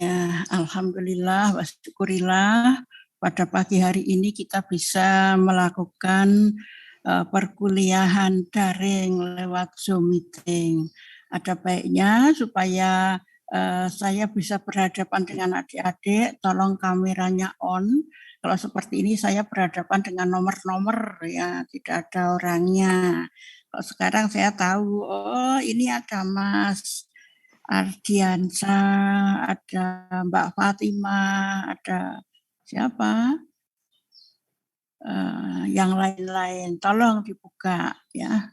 Ya, alhamdulillah wa syukurillah pada pagi hari ini kita bisa melakukan perkuliahan daring lewat Zoom meeting. Ada baiknya supaya saya bisa berhadapan dengan adik-adik, tolong kameranya on. Kalau seperti ini saya berhadapan dengan nomor-nomor ya, tidak ada orangnya. Kalau sekarang saya tahu, oh ini ada Mas Ardiansyah, ada Mbak Fatimah, ada siapa? Yang lain-lain. Tolong dibuka ya.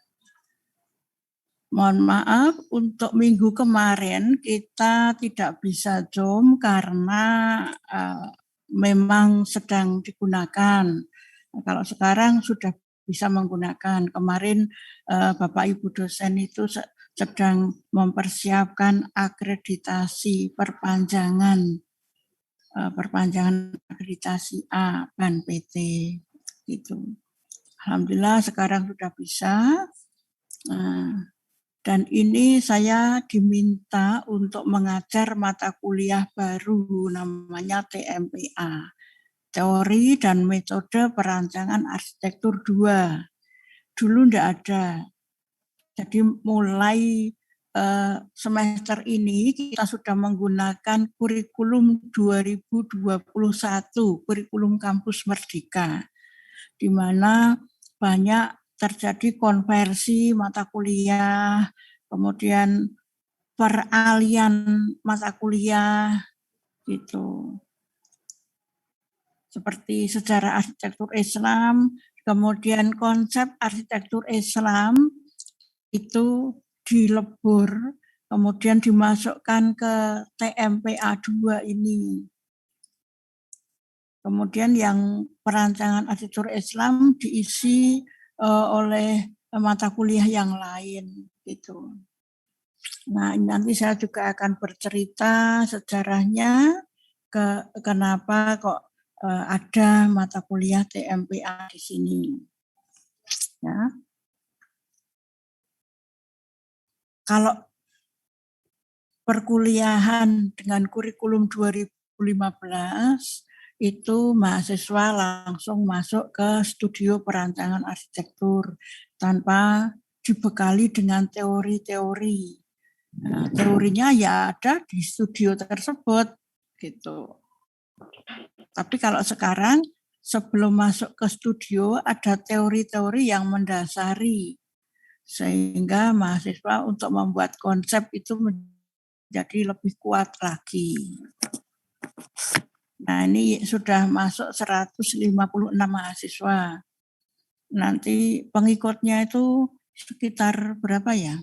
Mohon maaf untuk minggu kemarin kita tidak bisa Zoom karena memang sedang digunakan. Kalau sekarang sudah bisa menggunakan. Kemarin Bapak Ibu dosen itu sedang mempersiapkan akreditasi perpanjangan akreditasi A BAN PT gitu. Alhamdulillah sekarang sudah bisa. Dan ini saya diminta untuk mengajar mata kuliah baru namanya TMPA, Teori dan Metode Perancangan Arsitektur 2. Dulu tidak ada. Jadi mulai semester ini kita sudah menggunakan kurikulum 2021, kurikulum kampus Merdeka, di mana banyak terjadi konversi mata kuliah, kemudian peralihan mata kuliah gitu. Seperti sejarah arsitektur Islam, kemudian konsep arsitektur Islam itu dilebur, kemudian dimasukkan ke TMPA 2 ini. Kemudian yang perancangan arsitektur Islam diisi oleh mata kuliah yang lain gitu. Nah, nanti saya juga akan bercerita sejarahnya kenapa kok ada mata kuliah TMPA di sini. Ya. Kalau perkuliahan dengan kurikulum 2015 itu mahasiswa langsung masuk ke studio perancangan arsitektur tanpa dibekali dengan teori-teori. Nah, teorinya ya ada di studio tersebut gitu. Tapi kalau sekarang sebelum masuk ke studio ada teori-teori yang mendasari sehingga mahasiswa untuk membuat konsep itu menjadi lebih kuat lagi. Nah, ini sudah masuk 156 mahasiswa. Nanti pengikutnya itu sekitar berapa ya?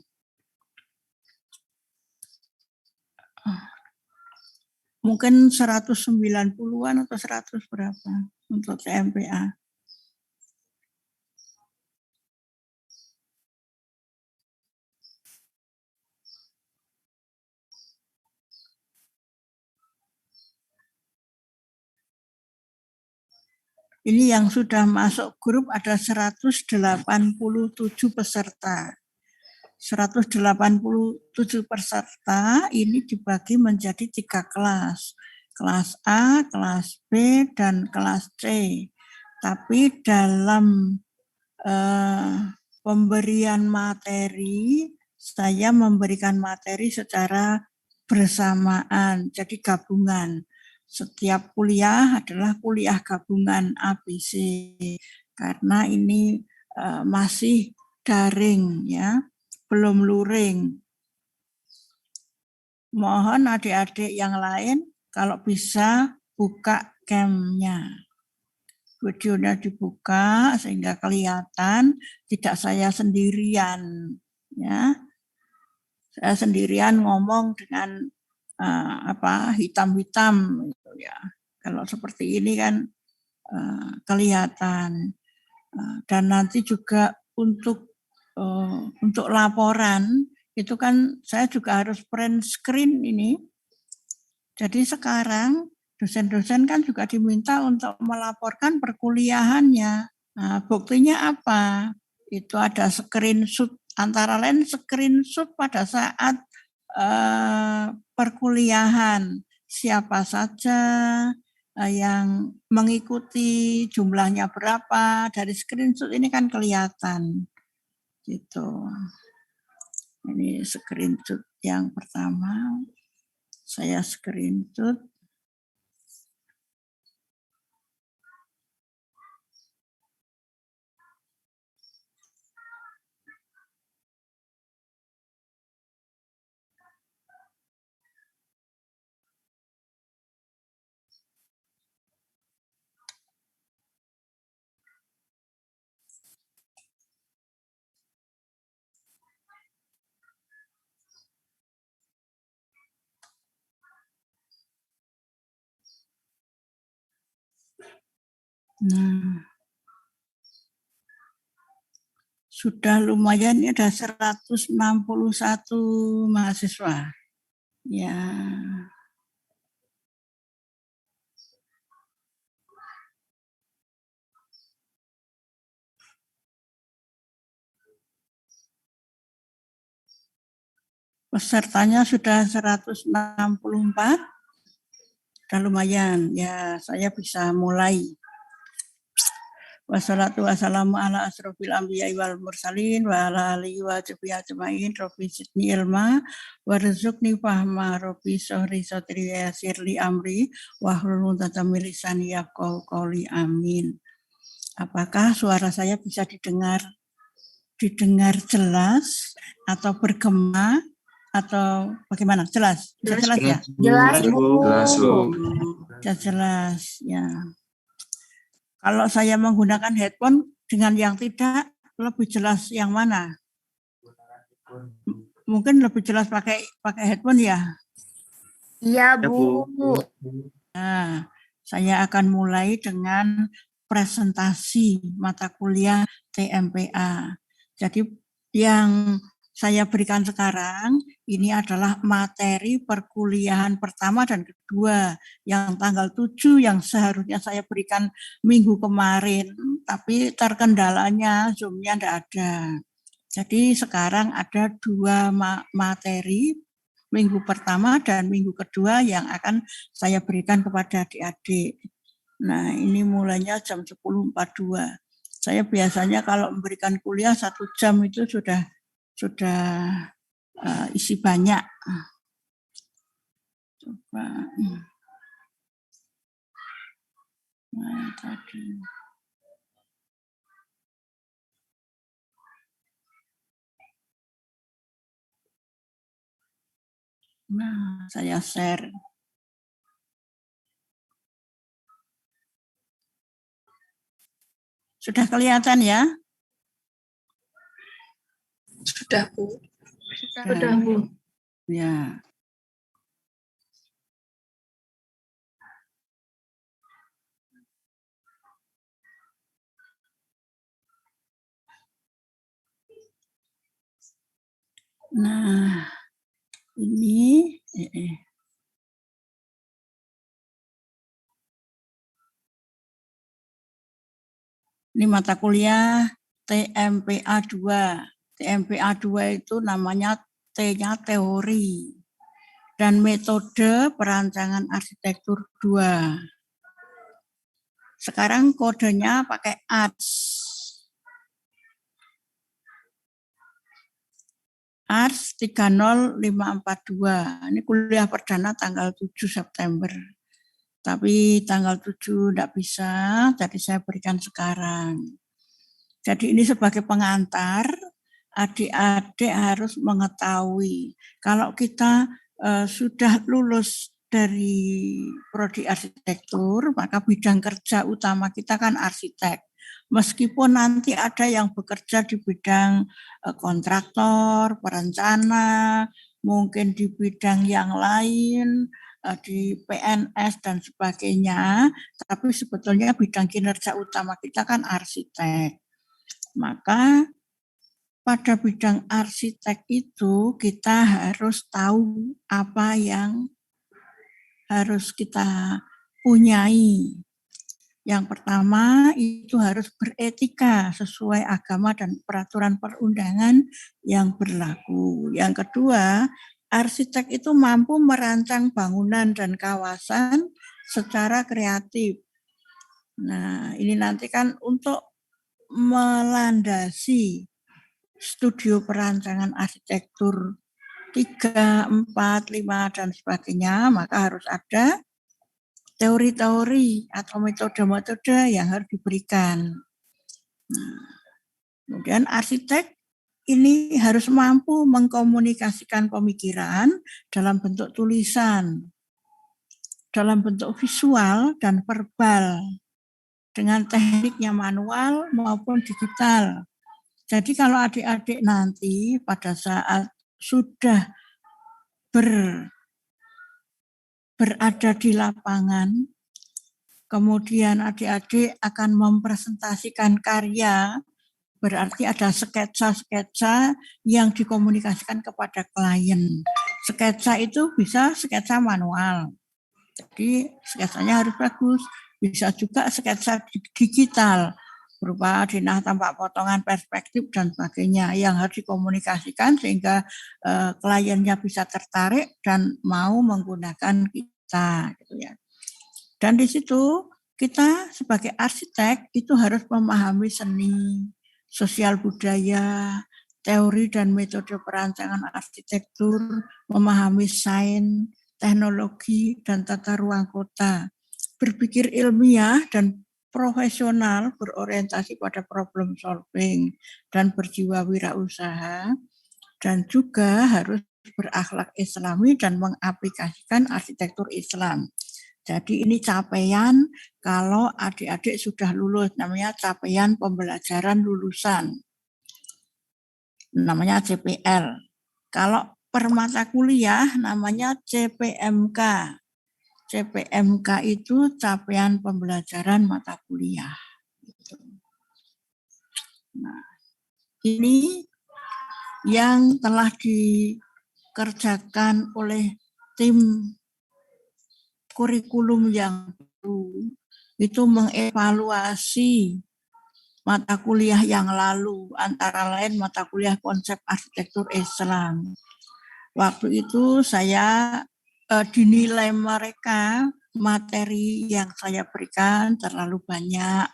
Mungkin 190-an atau 100 berapa untuk TMPA. Ini yang sudah masuk grup ada 187 peserta. 187 peserta ini dibagi menjadi 3 kelas. Kelas A, kelas B, dan kelas C. Tapi dalam pemberian materi, saya memberikan materi secara bersamaan, jadi gabungan. Setiap kuliah adalah kuliah gabungan ABC karena ini masih daring ya, belum luring. Mohon adik-adik yang lain kalau bisa buka cam-nya. Videonya dibuka sehingga kelihatan tidak saya sendirian ya. Saya sendirian ngomong dengan hitam-hitam gitu ya. Kalau seperti ini kan kelihatan. Dan nanti juga untuk laporan itu kan saya juga harus print screen ini. Jadi sekarang dosen-dosen kan juga diminta untuk melaporkan perkuliahannya. Nah, buktinya apa? Itu ada screenshot, antara lain screenshot pada saat perkuliahan, siapa saja yang mengikuti, jumlahnya berapa, dari screenshot ini kan kelihatan. Gitu. Ini screenshot yang pertama. Saya screenshot. Nah, sudah lumayan, ini ada 161 mahasiswa. Ya. Pesertanya sudah 164. Sudah lumayan. Ya, saya bisa mulai. Wassalatu wassalamu ala asrofil anbiya wal mursalin wa ala alihi wa sahbihi ajmain. Rabbi zidni ilma warzuqni fahma. Rabbi sahri sadri yasirli amri wahlul 'uqdatam min lisani yafqahu qawli. Amin. Apakah suara saya bisa didengar jelas atau bergema atau bagaimana? Jelas? Bisa jelas ya? Jelas, Bu. Jelas, Bu. Jelas ya. Kalau saya menggunakan headphone dengan yang tidak, lebih jelas yang mana? Mungkin lebih jelas pakai headphone ya? Iya, Bu. Nah, saya akan mulai dengan presentasi mata kuliah TMPA. Jadi yang saya berikan sekarang ini adalah materi perkuliahan pertama dan kedua yang tanggal 7 yang seharusnya saya berikan minggu kemarin, tapi terkendalanya Zoom-nya tidak ada. Jadi sekarang ada 2 materi minggu pertama dan minggu kedua yang akan saya berikan kepada adik-adik. Nah, ini mulainya jam 10.42. Saya biasanya kalau memberikan kuliah 1 jam itu sudah isi banyak. Coba. Nah, tadi. Nah, saya share. Sudah kelihatan ya? Sudah, Bu. Sudah, Bu. Ya. Nah, ini ini mata kuliah TMPA 2. TMPA 2 itu namanya T-nya teori dan metode perancangan arsitektur 2. Sekarang kodenya pakai ARTS. ARTS 30542. Ini kuliah perdana tanggal 7 September. Tapi tanggal 7 tidak bisa, jadi saya berikan sekarang. Jadi ini sebagai pengantar, adik-adik harus mengetahui kalau kita sudah lulus dari prodi arsitektur, maka bidang kerja utama kita kan arsitek. Meskipun nanti ada yang bekerja di bidang kontraktor, perencana, mungkin di bidang yang lain, di PNS dan sebagainya, tapi sebetulnya bidang kinerja utama kita kan arsitek. Maka pada bidang arsitek itu kita harus tahu apa yang harus kita punyai. Yang pertama itu harus beretika sesuai agama dan peraturan perundangan yang berlaku. Yang kedua arsitek itu mampu merancang bangunan dan kawasan secara kreatif. Nah, ini nanti kan untuk melandasi studio perancangan arsitektur 3, 4, 5, dan sebagainya, maka harus ada teori-teori atau metode-metode yang harus diberikan. Nah, kemudian arsitek ini harus mampu mengkomunikasikan pemikiran dalam bentuk tulisan, dalam bentuk visual dan verbal, dengan tekniknya manual maupun digital. Jadi kalau adik-adik nanti pada saat sudah berada di lapangan, kemudian adik-adik akan mempresentasikan karya, berarti ada sketsa-sketsa yang dikomunikasikan kepada klien. Sketsa itu bisa sketsa manual, jadi sketsanya harus bagus. Bisa juga sketsa digital, berupa dinah tampak potongan perspektif dan sebagainya yang harus dikomunikasikan sehingga kliennya bisa tertarik dan mau menggunakan kita, gitu ya. Dan di situ kita sebagai arsitek itu harus memahami seni, sosial budaya, teori dan metode perancangan arsitektur, memahami sains, teknologi, dan tata ruang kota, berpikir ilmiah dan profesional berorientasi pada problem solving dan berjiwa wirausaha, dan juga harus berakhlak islami dan mengaplikasikan arsitektur Islam. Jadi ini capaian kalau adik-adik sudah lulus, namanya capaian pembelajaran lulusan, namanya CPL. Kalau per mata kuliah namanya CPMK. CPMK itu capaian pembelajaran mata kuliah. Nah, ini yang telah dikerjakan oleh tim kurikulum yang baru, itu mengevaluasi mata kuliah yang lalu, antara lain mata kuliah konsep arsitektur Islam. Waktu itu saya dinilai mereka materi yang saya berikan terlalu banyak.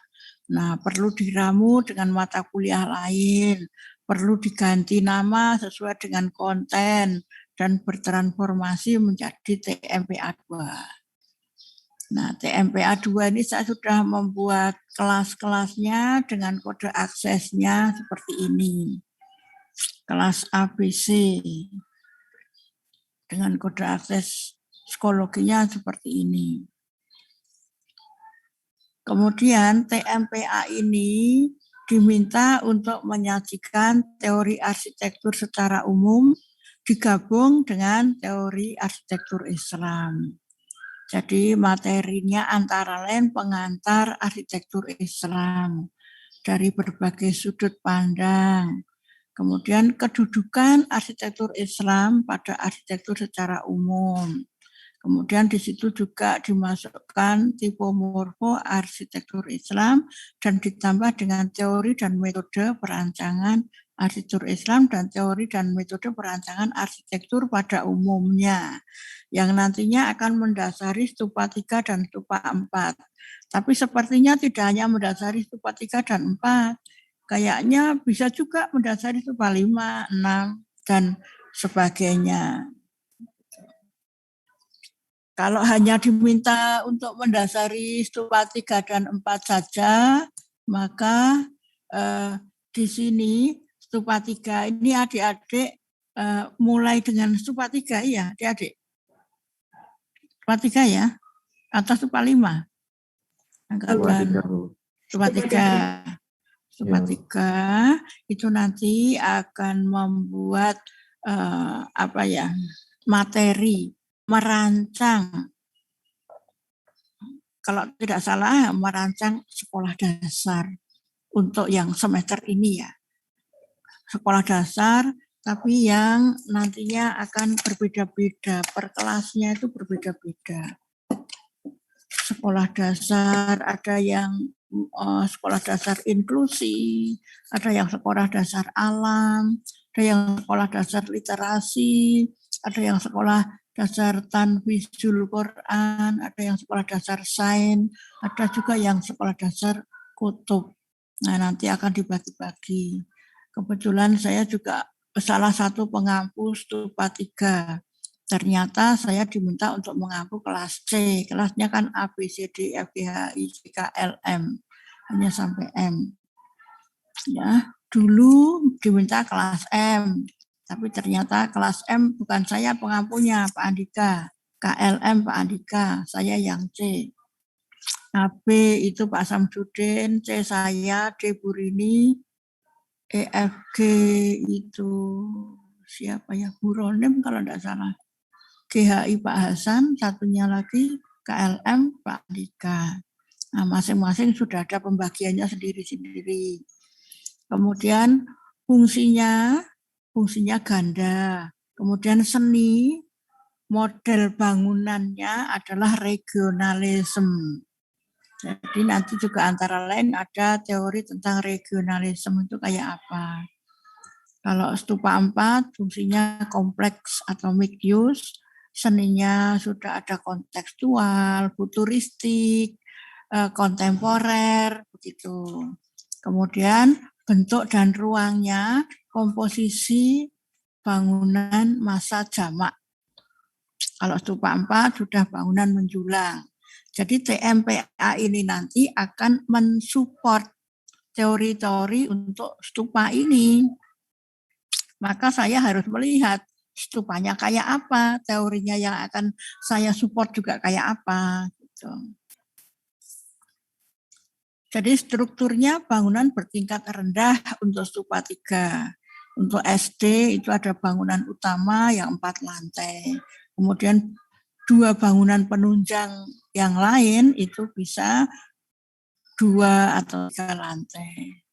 Nah, perlu diramu dengan mata kuliah lain, perlu diganti nama sesuai dengan konten dan bertransformasi menjadi TMPA 2. Nah, TMPA 2 ini saya sudah membuat kelas-kelasnya dengan kode aksesnya seperti ini. Kelas ABC dengan kode akses psikologinya seperti ini. Kemudian TMPA ini diminta untuk menyajikan teori arsitektur secara umum digabung dengan teori arsitektur Islam. Jadi materinya antara lain pengantar arsitektur Islam dari berbagai sudut pandang. Kemudian kedudukan arsitektur Islam pada arsitektur secara umum. Kemudian di situ juga dimasukkan tipomorfo arsitektur Islam dan ditambah dengan teori dan metode perancangan arsitektur Islam dan teori dan metode perancangan arsitektur pada umumnya, yang nantinya akan mendasari stupa 3 dan stupa 4. Tapi sepertinya tidak hanya mendasari stupa 3 dan 4, kayaknya bisa juga mendasari stupa 5, 6, dan sebagainya. Kalau hanya diminta untuk mendasari stupa 3 dan 4 saja, maka di sini stupa 3 ini adik-adik mulai dengan stupa 3 ya, adik-adik. Stupa 3 ya, atau stupa 5? Stupa 3. Stupa 3 itu nanti akan membuat materi, merancang, kalau tidak salah merancang sekolah dasar untuk yang semester ini ya. Sekolah dasar tapi yang nantinya akan berbeda-beda, per kelasnya itu berbeda-beda. Sekolah dasar ada yang sekolah dasar inklusi, ada yang sekolah dasar alam, ada yang sekolah dasar literasi, ada yang sekolah dasar Tanfizul Quran, ada yang sekolah dasar Sains, ada juga yang sekolah dasar Kutub. Nah, nanti akan dibagi-bagi. Kebetulan saya juga salah satu pengampu Stupa 3. Ternyata saya diminta untuk mengampu kelas C. Kelasnya kan A, B, C, D, F, G, H, I, J, K, L, M. Hanya sampai M. Ya, dulu diminta kelas M. Tapi ternyata kelas M bukan saya pengampunya, Pak Andika. KLM Pak Andika, saya yang C. AB itu Pak Samsudin, C saya, D Burini, EFG itu siapa ya, Buronim kalau tidak salah. GHI Pak Hasan, satunya lagi KLM Pak Andika. Nah, masing-masing sudah ada pembagiannya sendiri-sendiri. Kemudian fungsinya ganda. Kemudian seni, model bangunannya adalah regionalisme. Jadi nanti juga antara lain ada teori tentang regionalisme itu kayak apa. Kalau stupa 4 fungsinya kompleks atau mixed use, seninya sudah ada kontekstual, futuristik, kontemporer, begitu. Kemudian bentuk dan ruangnya, komposisi bangunan masa jamak. Kalau stupa 4 sudah bangunan menjulang. Jadi TMPA ini nanti akan mensupport teori-teori untuk stupa ini. Maka saya harus melihat stupanya kayak apa, teorinya yang akan saya support juga kayak apa. Gitu. Jadi strukturnya bangunan bertingkat rendah untuk stupa 3. Untuk SD itu ada bangunan utama yang 4 lantai. Kemudian 2 bangunan penunjang yang lain itu bisa 2 atau 3 lantai.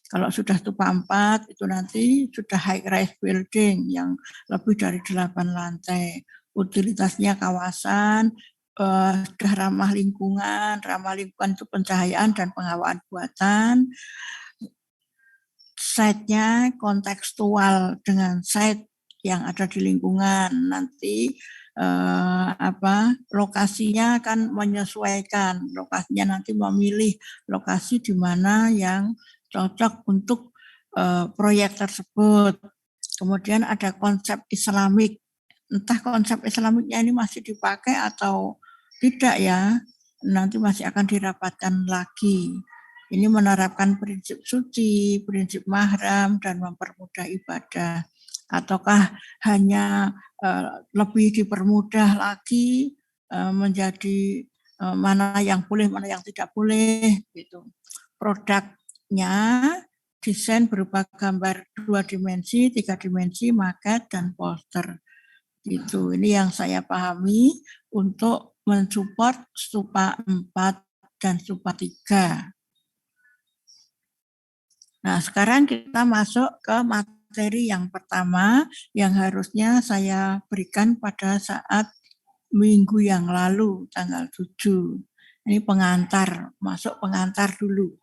Kalau sudah stupa 4 itu nanti sudah high rise building yang lebih dari 8 lantai. Utilitasnya kawasan, sudah ramah lingkungan itu pencahayaan dan penghawaan buatan. Site-nya kontekstual dengan site yang ada di lingkungan. Nanti lokasinya akan menyesuaikan. Lokasinya nanti memilih lokasi di mana yang cocok untuk proyek tersebut. Kemudian ada konsep Islamik. Entah konsep Islamiknya ini masih dipakai atau tidak ya. Nanti masih akan dirapatkan lagi. Ini menerapkan prinsip suci, prinsip mahram, dan mempermudah ibadah. Ataukah hanya lebih dipermudah lagi menjadi mana yang boleh, mana yang tidak boleh. Gitu. Produknya desain berupa gambar 2 dimensi, 3 dimensi, maket, dan poster. Gitu. Ini yang saya pahami untuk mensupport stupa 4 dan stupa 3. Nah, sekarang kita masuk ke materi yang pertama yang harusnya saya berikan pada saat minggu yang lalu, tanggal 7. Ini pengantar, masuk pengantar dulu.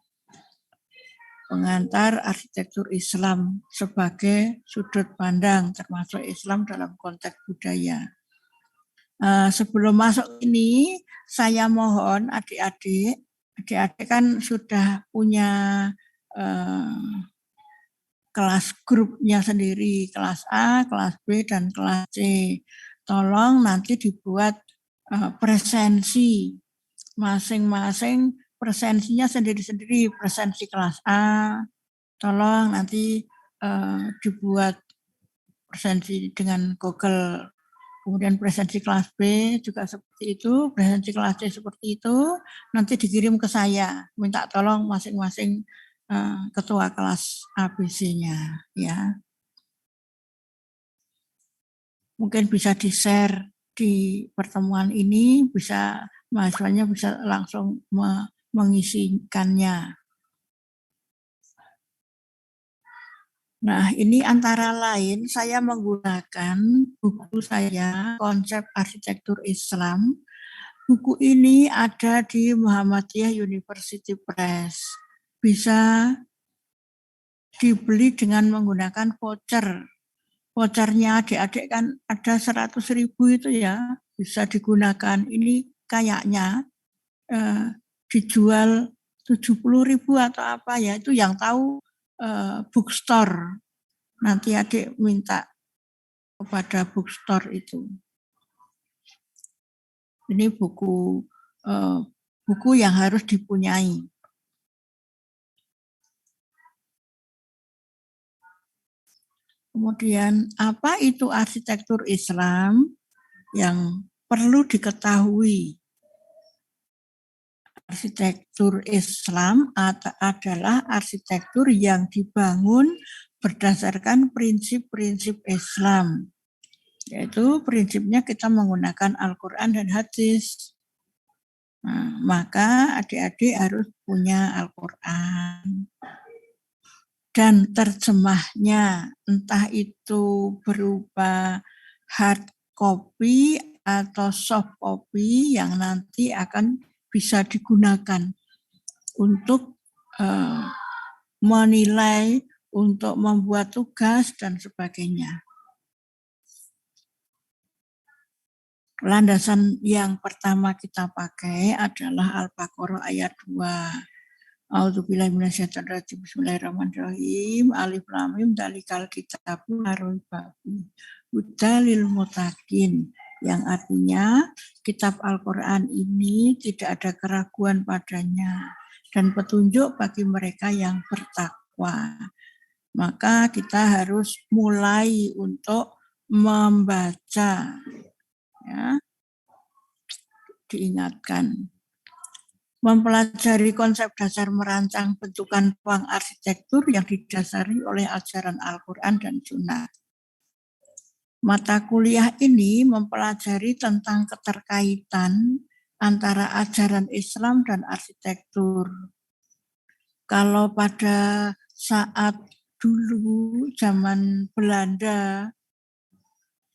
Pengantar arsitektur Islam sebagai sudut pandang, termasuk Islam dalam konteks budaya. Sebelum masuk ini, saya mohon adik-adik kan sudah punya kelas grupnya sendiri, kelas A, kelas B, dan kelas C. Tolong nanti dibuat presensi, masing-masing presensinya sendiri-sendiri, presensi kelas A, tolong nanti dibuat presensi dengan Google. Kemudian presensi kelas B juga seperti itu, presensi kelas C seperti itu, nanti dikirim ke saya, minta tolong masing-masing ketua kelas ABC-nya, ya. Mungkin bisa di-share di pertemuan ini, bisa mahasiswanya bisa langsung mengisikannya. Nah, ini antara lain saya menggunakan buku saya, Konsep Arsitektur Islam. Buku ini ada di Muhammadiyah University Press. Bisa dibeli dengan menggunakan voucher. vouchernya adik-adik kan ada 100.000 itu ya, bisa digunakan. Ini kayaknya dijual 70.000 atau apa ya, itu yang tahu bookstore. Nanti adik minta kepada bookstore itu. Ini buku yang harus dipunyai. Kemudian apa itu arsitektur Islam yang perlu diketahui? Arsitektur Islam adalah arsitektur yang dibangun berdasarkan prinsip-prinsip Islam. Yaitu prinsipnya kita menggunakan Al-Quran dan hadis. Nah, maka adik-adik harus punya Al-Quran. Dan terjemahnya, entah itu berupa hard copy atau soft copy yang nanti akan bisa digunakan untuk menilai, untuk membuat tugas, dan sebagainya. Landasan yang pertama kita pakai adalah Al-Baqarah ayat 2. A'udzubillahi minasyaitonir rajim. Bismillahirrahmanirrahim. Alif lam mim dzalikal kitabul la raiba fihi hudalil muttaqin. Yang artinya kitab Al-Quran ini tidak ada keraguan padanya dan petunjuk bagi mereka yang bertakwa. Maka kita harus mulai untuk membaca. Ya, diingatkan. Mempelajari konsep dasar merancang bentukan ruang arsitektur yang didasari oleh ajaran Al-Quran dan Sunnah. Mata kuliah ini mempelajari tentang keterkaitan antara ajaran Islam dan arsitektur. Kalau pada saat dulu zaman Belanda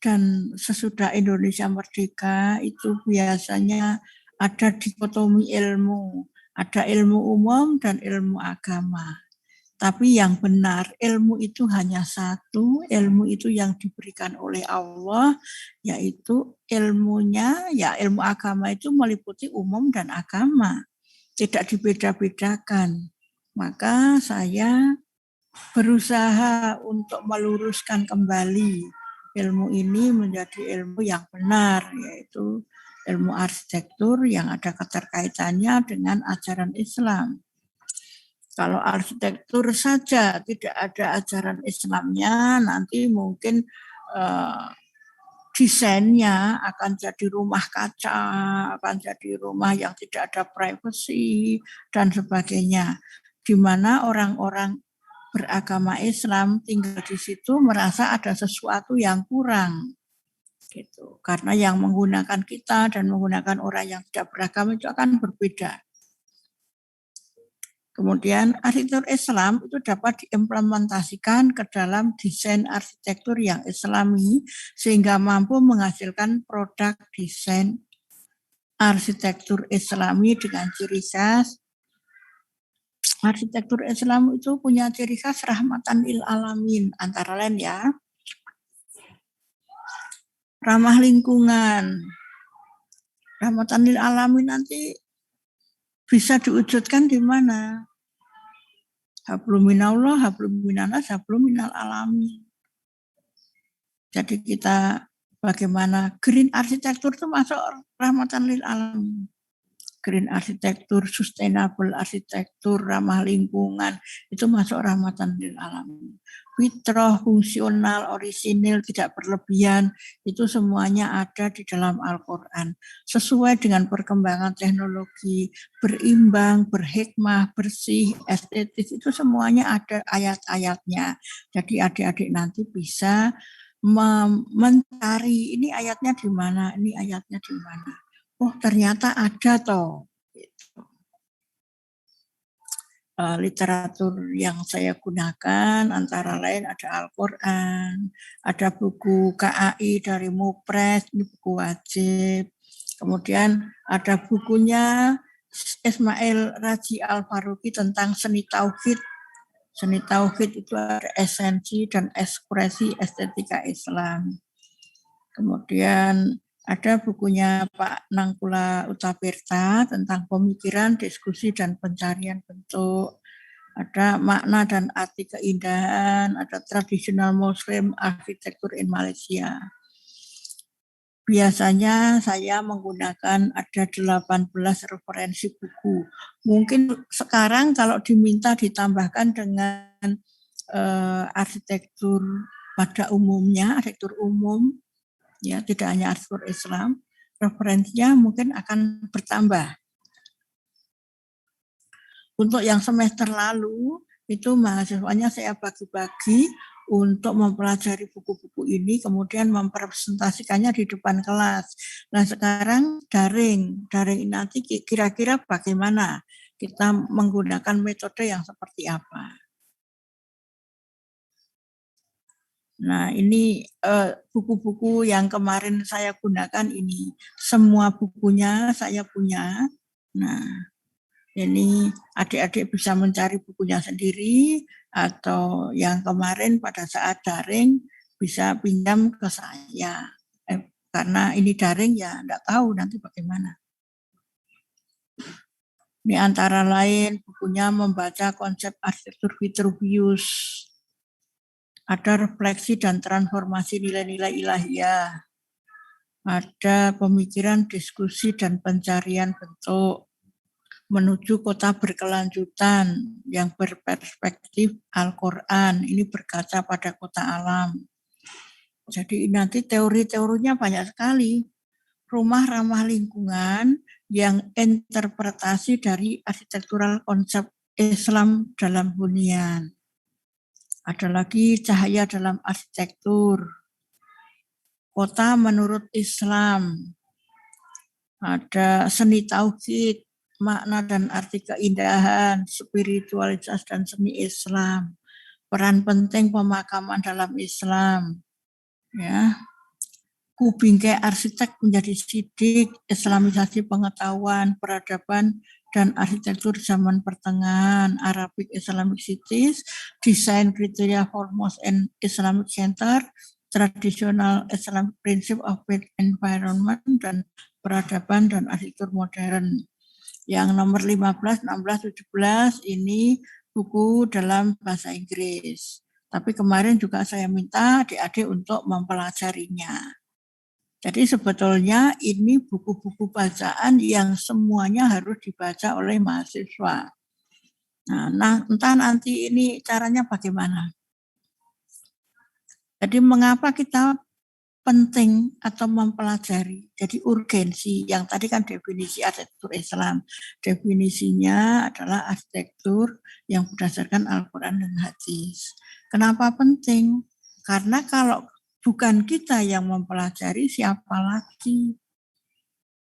dan sesudah Indonesia merdeka itu biasanya ada dikotomi ilmu, ada ilmu umum dan ilmu agama. Tapi yang benar, ilmu itu hanya satu, ilmu itu yang diberikan oleh Allah, yaitu ilmunya, ya ilmu agama itu meliputi umum dan agama, tidak dibeda-bedakan. Maka saya berusaha untuk meluruskan kembali ilmu ini menjadi ilmu yang benar, yaitu ilmu arsitektur yang ada keterkaitannya dengan ajaran Islam. Kalau arsitektur saja tidak ada ajaran Islamnya, nanti mungkin desainnya akan jadi rumah kaca, akan jadi rumah yang tidak ada privacy, dan sebagainya. Di mana orang-orang beragama Islam tinggal di situ merasa ada sesuatu yang kurang. Gitu. Karena yang menggunakan kita dan menggunakan orang yang tidak beragama itu akan berbeda. Kemudian arsitektur Islam itu dapat diimplementasikan ke dalam desain arsitektur yang Islami sehingga mampu menghasilkan produk desain arsitektur Islami dengan ciri khas. Arsitektur Islam itu punya ciri khas rahmatan lil alamin, antara lain ya, ramah lingkungan. Rahmatan lil alamin nanti bisa diwujudkan di mana? Hablum minallah, hablum minanas, hablum minal alamin. Jadi kita bagaimana green arsitektur itu masuk rahmatan lil alamin. Green arsitektur, sustainable arsitektur, ramah lingkungan, itu masuk rahmatan lil alamin. Fitrah, fungsional, orisinil, tidak berlebihan, itu semuanya ada di dalam Al-Quran. Sesuai dengan perkembangan teknologi, berimbang, berhikmah, bersih, estetis, itu semuanya ada ayat-ayatnya. Jadi adik-adik nanti bisa mencari ini ayatnya di mana, ini ayatnya di mana. Oh ternyata ada toh. Literatur yang saya gunakan antara lain ada Al-Quran, ada buku KAI dari Mupres, ini buku wajib. Kemudian ada bukunya Ismail Raji Al-Faruqi tentang seni tauhid. Seni tauhid itu ada esensi dan ekspresi estetika Islam. Kemudian ada bukunya Pak Nangkula Utapirta tentang pemikiran, diskusi, dan pencarian bentuk. Ada makna dan arti keindahan, ada tradisional Muslim arsitektur in Malaysia. Biasanya saya menggunakan ada 18 referensi buku. Mungkin sekarang kalau diminta ditambahkan dengan arsitektur pada umumnya, arsitektur umum, ya tidak hanya arsitektur Islam, referensinya mungkin akan bertambah. Untuk yang semester lalu, itu mahasiswanya saya bagi-bagi untuk mempelajari buku-buku ini, kemudian mempresentasikannya di depan kelas. Nah sekarang daring ini nanti kira-kira bagaimana kita menggunakan metode yang seperti apa. Nah ini buku-buku yang kemarin saya gunakan ini, semua bukunya saya punya. Nah ini adik-adik bisa mencari bukunya sendiri atau yang kemarin pada saat daring bisa pinjam ke saya. Karena ini daring ya enggak tahu nanti bagaimana. Ini antara lain bukunya membaca konsep arsitektur Vitruvius. Ada refleksi dan transformasi nilai-nilai ilahiyah. Ada pemikiran, diskusi, dan pencarian bentuk menuju kota berkelanjutan yang berperspektif Al-Quran. Ini berkaca pada kota alam. Jadi nanti teori-teorinya banyak sekali. Rumah ramah lingkungan yang interpretasi dari arsitektural konsep Islam dalam hunian. Ada lagi cahaya dalam arsitektur. Kota menurut Islam. Ada seni tauhid, makna dan arti keindahan, spiritualitas dan seni Islam, peran penting pemakaman dalam Islam, ya. Kubingkai arsitek menjadi sidik, Islamisasi pengetahuan, peradaban dan arsitektur zaman pertengahan, Arabic Islamic Cities, desain kriteria for most and Islamic Center, tradisional Islamic Principle of Built Environment dan peradaban dan arsitektur modern. Yang nomor 15, 16, 17 ini buku dalam bahasa Inggris. Tapi kemarin juga saya minta adik-adik untuk mempelajarinya. Jadi sebetulnya ini buku-buku bacaan yang semuanya harus dibaca oleh mahasiswa. Nah, entah nanti ini caranya bagaimana. Jadi mengapa kita penting atau mempelajari. Jadi urgensi, yang tadi kan definisi arsitektur Islam. Definisinya adalah arsitektur yang berdasarkan Al-Quran dan Hadis. Kenapa penting? Karena kalau bukan kita yang mempelajari, siapa lagi?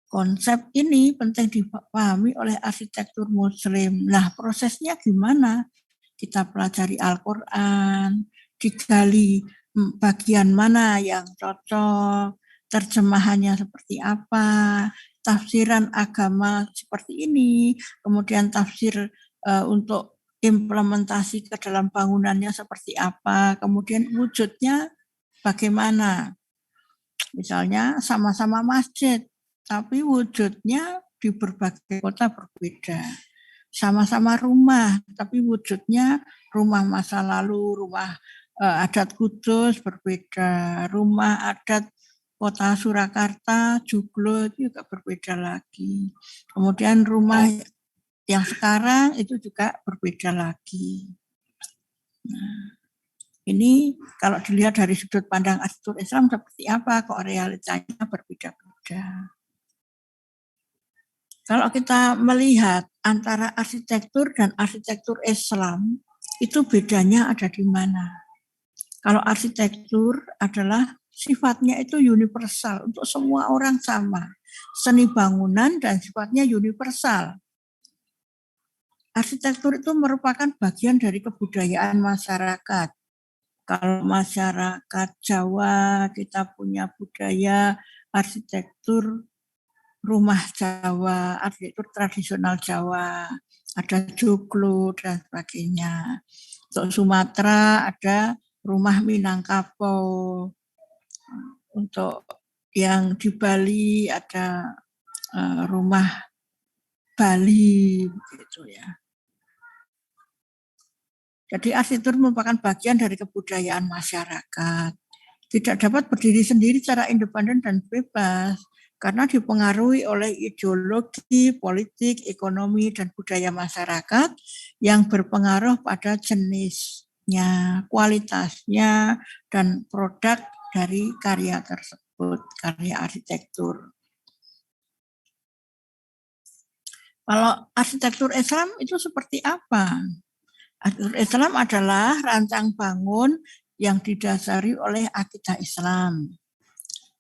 Konsep ini penting dipahami oleh arsitektur Muslim. Nah, prosesnya gimana? Kita pelajari Al-Quran, digali bagian mana yang cocok, terjemahannya seperti apa, tafsiran agama seperti ini, kemudian tafsir untuk implementasi ke dalam bangunannya seperti apa, kemudian wujudnya bagaimana. Misalnya sama-sama masjid, tapi wujudnya di berbagai kota berbeda. Sama-sama rumah, tapi wujudnya rumah masa lalu, rumah adat Kudus berbeda, rumah adat kota Surakarta, Joglo itu juga berbeda lagi. Kemudian rumah yang sekarang itu juga berbeda lagi. Nah, ini kalau dilihat dari sudut pandang arsitektur Islam seperti apa, kok realitanya berbeda-beda. Kalau kita melihat antara arsitektur dan arsitektur Islam, itu bedanya ada di mana? Kalau arsitektur adalah sifatnya itu universal, untuk semua orang sama. Seni bangunan dan sifatnya universal. Arsitektur itu merupakan bagian dari kebudayaan masyarakat. Kalau masyarakat Jawa, kita punya budaya arsitektur rumah Jawa, arsitektur tradisional Jawa, ada joglo dan sebagainya. Untuk Sumatera ada rumah Minangkabau. Untuk yang di Bali ada rumah Bali, gitu ya. Jadi arsitektur merupakan bagian dari kebudayaan masyarakat. Tidak dapat berdiri sendiri secara independen dan bebas, karena dipengaruhi oleh ideologi, politik, ekonomi, dan budaya masyarakat yang berpengaruh pada jenisnya, kualitasnya, dan produk dari karya tersebut, karya arsitektur. Kalau arsitektur Islam itu seperti apa? Arsitektur Islam adalah rancang bangun yang didasari oleh akidah Islam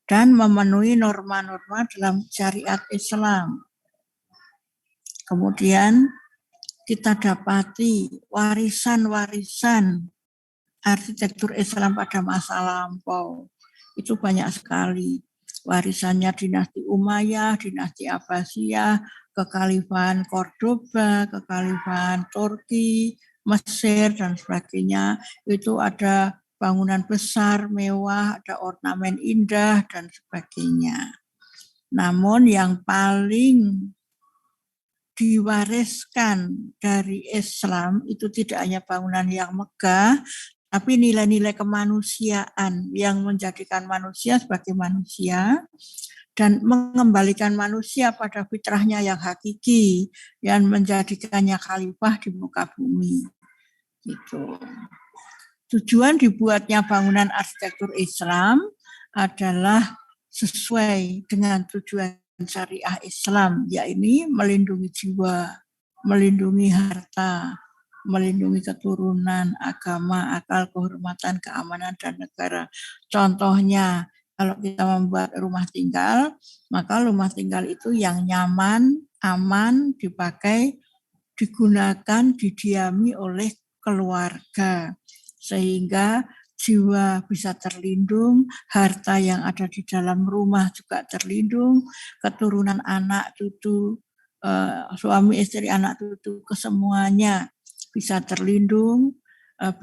dan memenuhi norma-norma dalam syariat Islam. Kemudian kita dapati warisan-warisan arsitektur Islam pada masa lampau. Itu banyak sekali. Warisannya dinasti Umayyah, dinasti Abbasiyah, kekhalifahan Cordoba, kekhalifahan Turki, Mesir, dan sebagainya. Itu ada bangunan besar, mewah, ada ornamen indah, dan sebagainya. Namun yang paling diwariskan dari Islam itu tidak hanya bangunan yang megah, tapi nilai-nilai kemanusiaan yang menjadikan manusia sebagai manusia dan mengembalikan manusia pada fitrahnya yang hakiki yang menjadikannya khalifah di muka bumi. Gitu. Tujuan dibuatnya bangunan arsitektur Islam adalah sesuai dengan tujuan syariah Islam, yaitu melindungi jiwa, melindungi harta, melindungi keturunan, agama, akal, kehormatan, keamanan, dan negara. Contohnya, kalau kita membuat rumah tinggal, maka rumah tinggal itu yang nyaman, aman, dipakai, digunakan, didiami oleh keluarga. Sehingga jiwa bisa terlindung, harta yang ada di dalam rumah juga terlindung, keturunan anak, cucu, suami, istri, anak, cucu, kesemuanya bisa terlindung,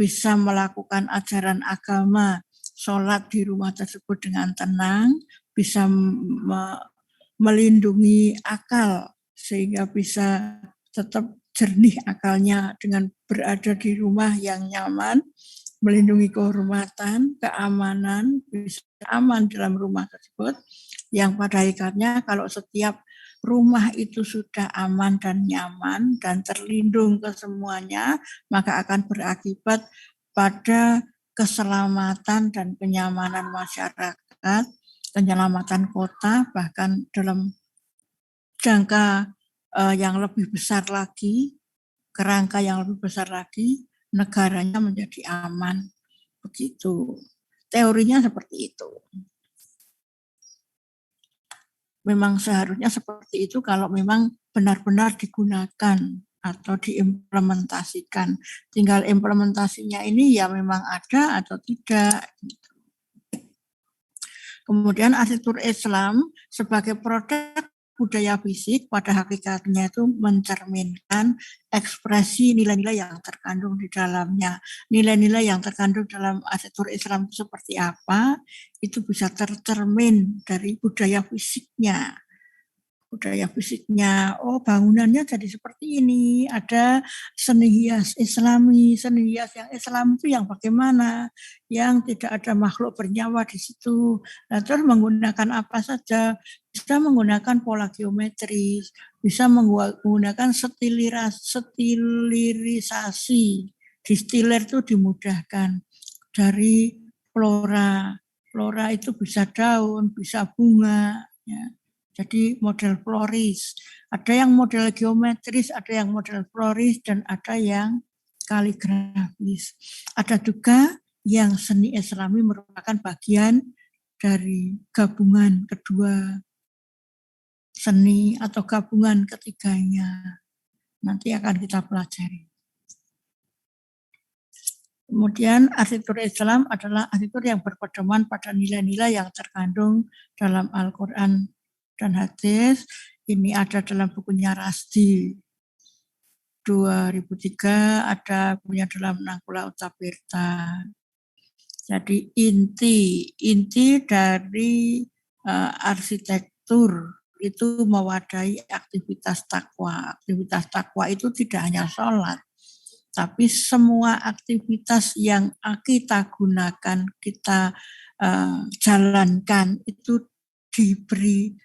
bisa melakukan ajaran agama, sholat di rumah tersebut dengan tenang, bisa melindungi akal sehingga bisa tetap jernih akalnya dengan berada di rumah yang nyaman, melindungi kehormatan, keamanan, bisa aman dalam rumah tersebut, yang pada hakikatnya kalau setiap rumah itu sudah aman dan nyaman dan terlindung kesemuanya, maka akan berakibat pada keselamatan dan kenyamanan masyarakat, penyelamatan kota, bahkan dalam jangka yang lebih besar lagi, kerangka yang lebih besar lagi, negaranya menjadi aman. Begitu. Teorinya seperti itu. Memang seharusnya seperti itu kalau memang benar-benar digunakan atau diimplementasikan. Tinggal implementasinya ini ya memang ada atau tidak. Kemudian arsitektur Islam sebagai produk budaya fisik pada hakikatnya itu mencerminkan ekspresi nilai-nilai yang terkandung di dalamnya. Nilai-nilai yang terkandung dalam arsitektur Islam itu seperti apa, itu bisa tercermin dari budaya fisiknya. Budaya fisiknya, oh bangunannya jadi seperti ini, ada seni hias Islami, seni hias yang Islam itu yang bagaimana, yang tidak ada makhluk bernyawa di situ. Nah, terus menggunakan apa saja, bisa menggunakan pola geometris, bisa menggunakan stilirisasi, distiler itu dimudahkan dari flora, flora itu bisa daun, bisa bunga, ya. Jadi model floris, ada yang model geometris, ada yang model floris, dan ada yang kaligrafis. Ada juga yang seni Islami merupakan bagian dari gabungan kedua seni atau gabungan ketiganya. Nanti akan kita pelajari. Kemudian arsitektur Islam adalah arsitektur yang berpedoman pada nilai-nilai yang terkandung dalam Al-Quran dan hadis. Ini ada dalam bukunya Rasdi. 2003 ada punya dalam Nangkula Utatirta. Jadi inti dari arsitektur itu mewadahi aktivitas takwa. Aktivitas takwa itu tidak hanya sholat, tapi semua aktivitas yang kita gunakan, kita jalankan itu diberi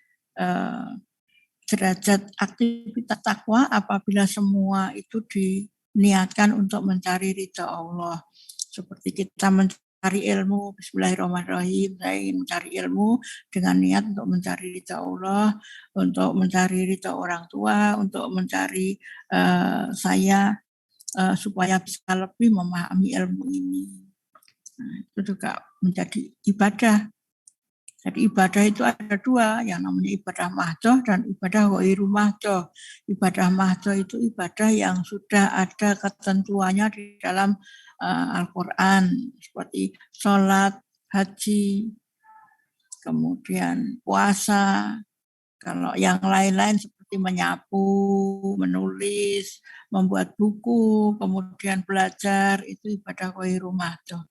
derajat aktivitas takwa apabila semua itu diniatkan untuk mencari ridha Allah. Seperti kita mencari ilmu, bismillahirrahmanirrahim, saya ingin mencari ilmu dengan niat untuk mencari ridha Allah, untuk mencari ridha orang tua, untuk mencari saya supaya bisa lebih memahami ilmu ini. Nah, itu juga menjadi ibadah. Jadi ibadah itu ada dua, yang namanya ibadah mahdoh dan ibadah ghairu mahdoh. Ibadah mahdoh itu ibadah yang sudah ada ketentuannya di dalam Al-Quran, seperti sholat, haji, kemudian puasa. Kalau yang lain-lain seperti menyapu, menulis, membuat buku, kemudian belajar, itu ibadah ghairu mahdoh.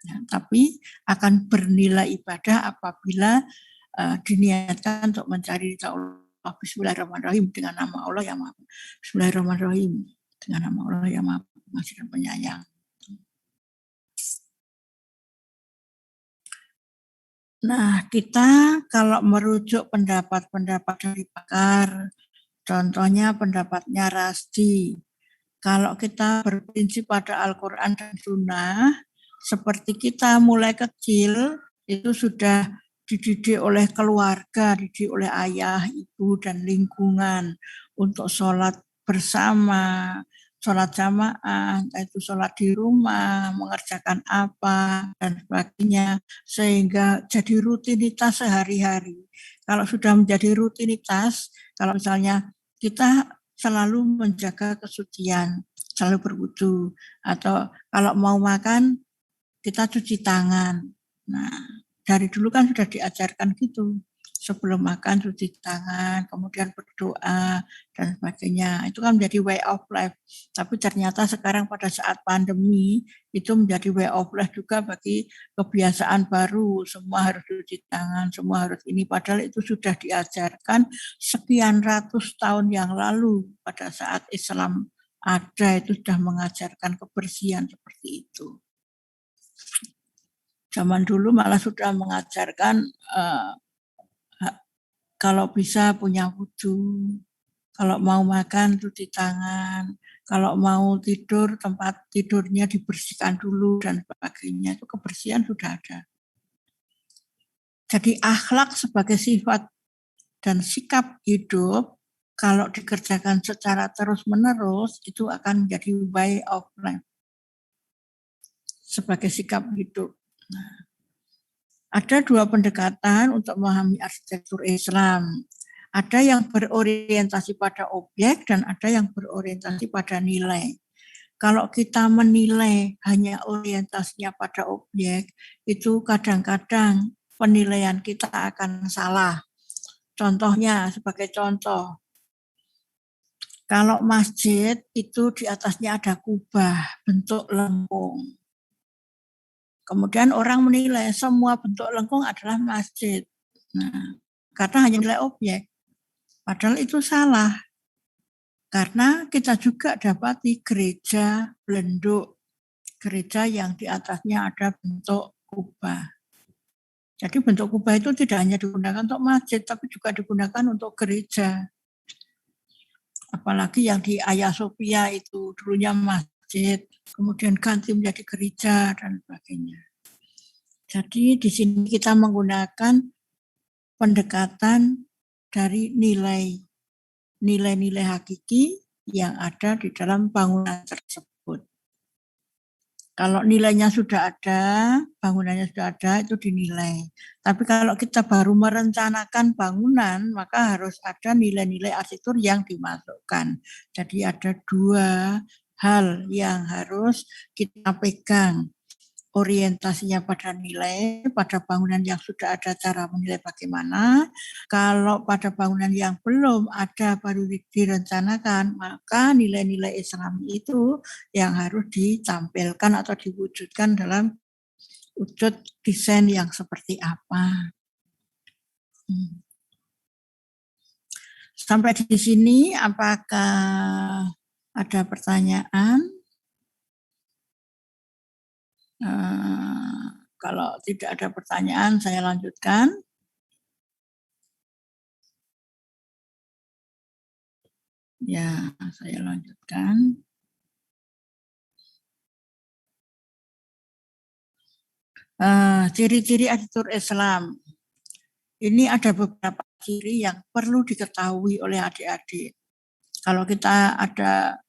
Ya, tapi akan bernilai ibadah apabila diniatkan untuk mencari ridha Allah. Bismillahirrahmanirrahim, dengan nama Allah yang Maha. Bismillahirrahmanirrahim, dengan nama Allah yang Maha Pengasih dan Penyayang. Nah, kita kalau merujuk pendapat-pendapat dari pakar, contohnya pendapatnya Rasdi. Kalau kita berprinsip pada Al-Quran dan Sunnah, seperti kita mulai kecil itu sudah dididik oleh keluarga, dididik oleh ayah, ibu, dan lingkungan untuk sholat bersama, sholat jamaah, itu sholat di rumah, mengerjakan apa, dan sebagainya, sehingga jadi rutinitas sehari-hari. Kalau sudah menjadi rutinitas, kalau misalnya kita selalu menjaga kesucian, selalu berwudu, atau kalau mau makan, kita cuci tangan. Nah, dari dulu kan sudah diajarkan gitu. Sebelum makan cuci tangan, kemudian berdoa, dan sebagainya. Itu kan menjadi way of life. Tapi ternyata sekarang pada saat pandemi, itu menjadi way of life juga bagi kebiasaan baru. Semua harus cuci tangan, semua harus ini. Padahal itu sudah diajarkan sekian ratus tahun yang lalu pada saat Islam ada, itu sudah mengajarkan kebersihan seperti itu. Zaman dulu malah sudah mengajarkan kalau bisa punya wudu, kalau mau makan cuci tangan, kalau mau tidur tempat tidurnya dibersihkan dulu dan sebagainya. Itu kebersihan sudah ada. Jadi akhlak sebagai sifat dan sikap hidup kalau dikerjakan secara terus-menerus itu akan menjadi way of life sebagai sikap hidup. Nah, ada dua pendekatan untuk memahami arsitektur Islam. Ada yang berorientasi pada objek dan ada yang berorientasi pada nilai. Kalau kita menilai hanya orientasinya pada objek, itu kadang-kadang penilaian kita akan salah. Contohnya, sebagai contoh, kalau masjid itu di atasnya ada kubah bentuk lengkung. Kemudian orang menilai semua bentuk lengkung adalah masjid. Nah, karena hanya nilai objek. Padahal itu salah. Karena kita juga dapati gereja belenduk. Gereja yang di atasnya ada bentuk kubah. Jadi bentuk kubah itu tidak hanya digunakan untuk masjid, tapi juga digunakan untuk gereja. Apalagi yang di Hagia Sophia itu dulunya masjid, kemudian ganti menjadi gereja dan sebagainya. Jadi di sini kita menggunakan pendekatan dari nilai-nilai hakiki yang ada di dalam bangunan tersebut. Kalau nilainya sudah ada, bangunannya sudah ada, itu dinilai. Tapi kalau kita baru merencanakan bangunan, maka harus ada nilai-nilai arsitektur yang dimasukkan. Jadi ada dua hal yang harus kita pegang. orientasinya pada nilai, pada bangunan yang sudah ada cara menilai bagaimana. Kalau pada bangunan yang belum ada baru direncanakan, maka nilai-nilai Islami itu yang harus ditampilkan atau diwujudkan dalam wujud desain yang seperti apa. Sampai di sini, apakah ada pertanyaan? Kalau tidak ada pertanyaan, saya lanjutkan. Ya, saya lanjutkan. Ciri-ciri arsitektur Islam. Ini ada beberapa ciri yang perlu diketahui oleh adik-adik. Kalau kita ada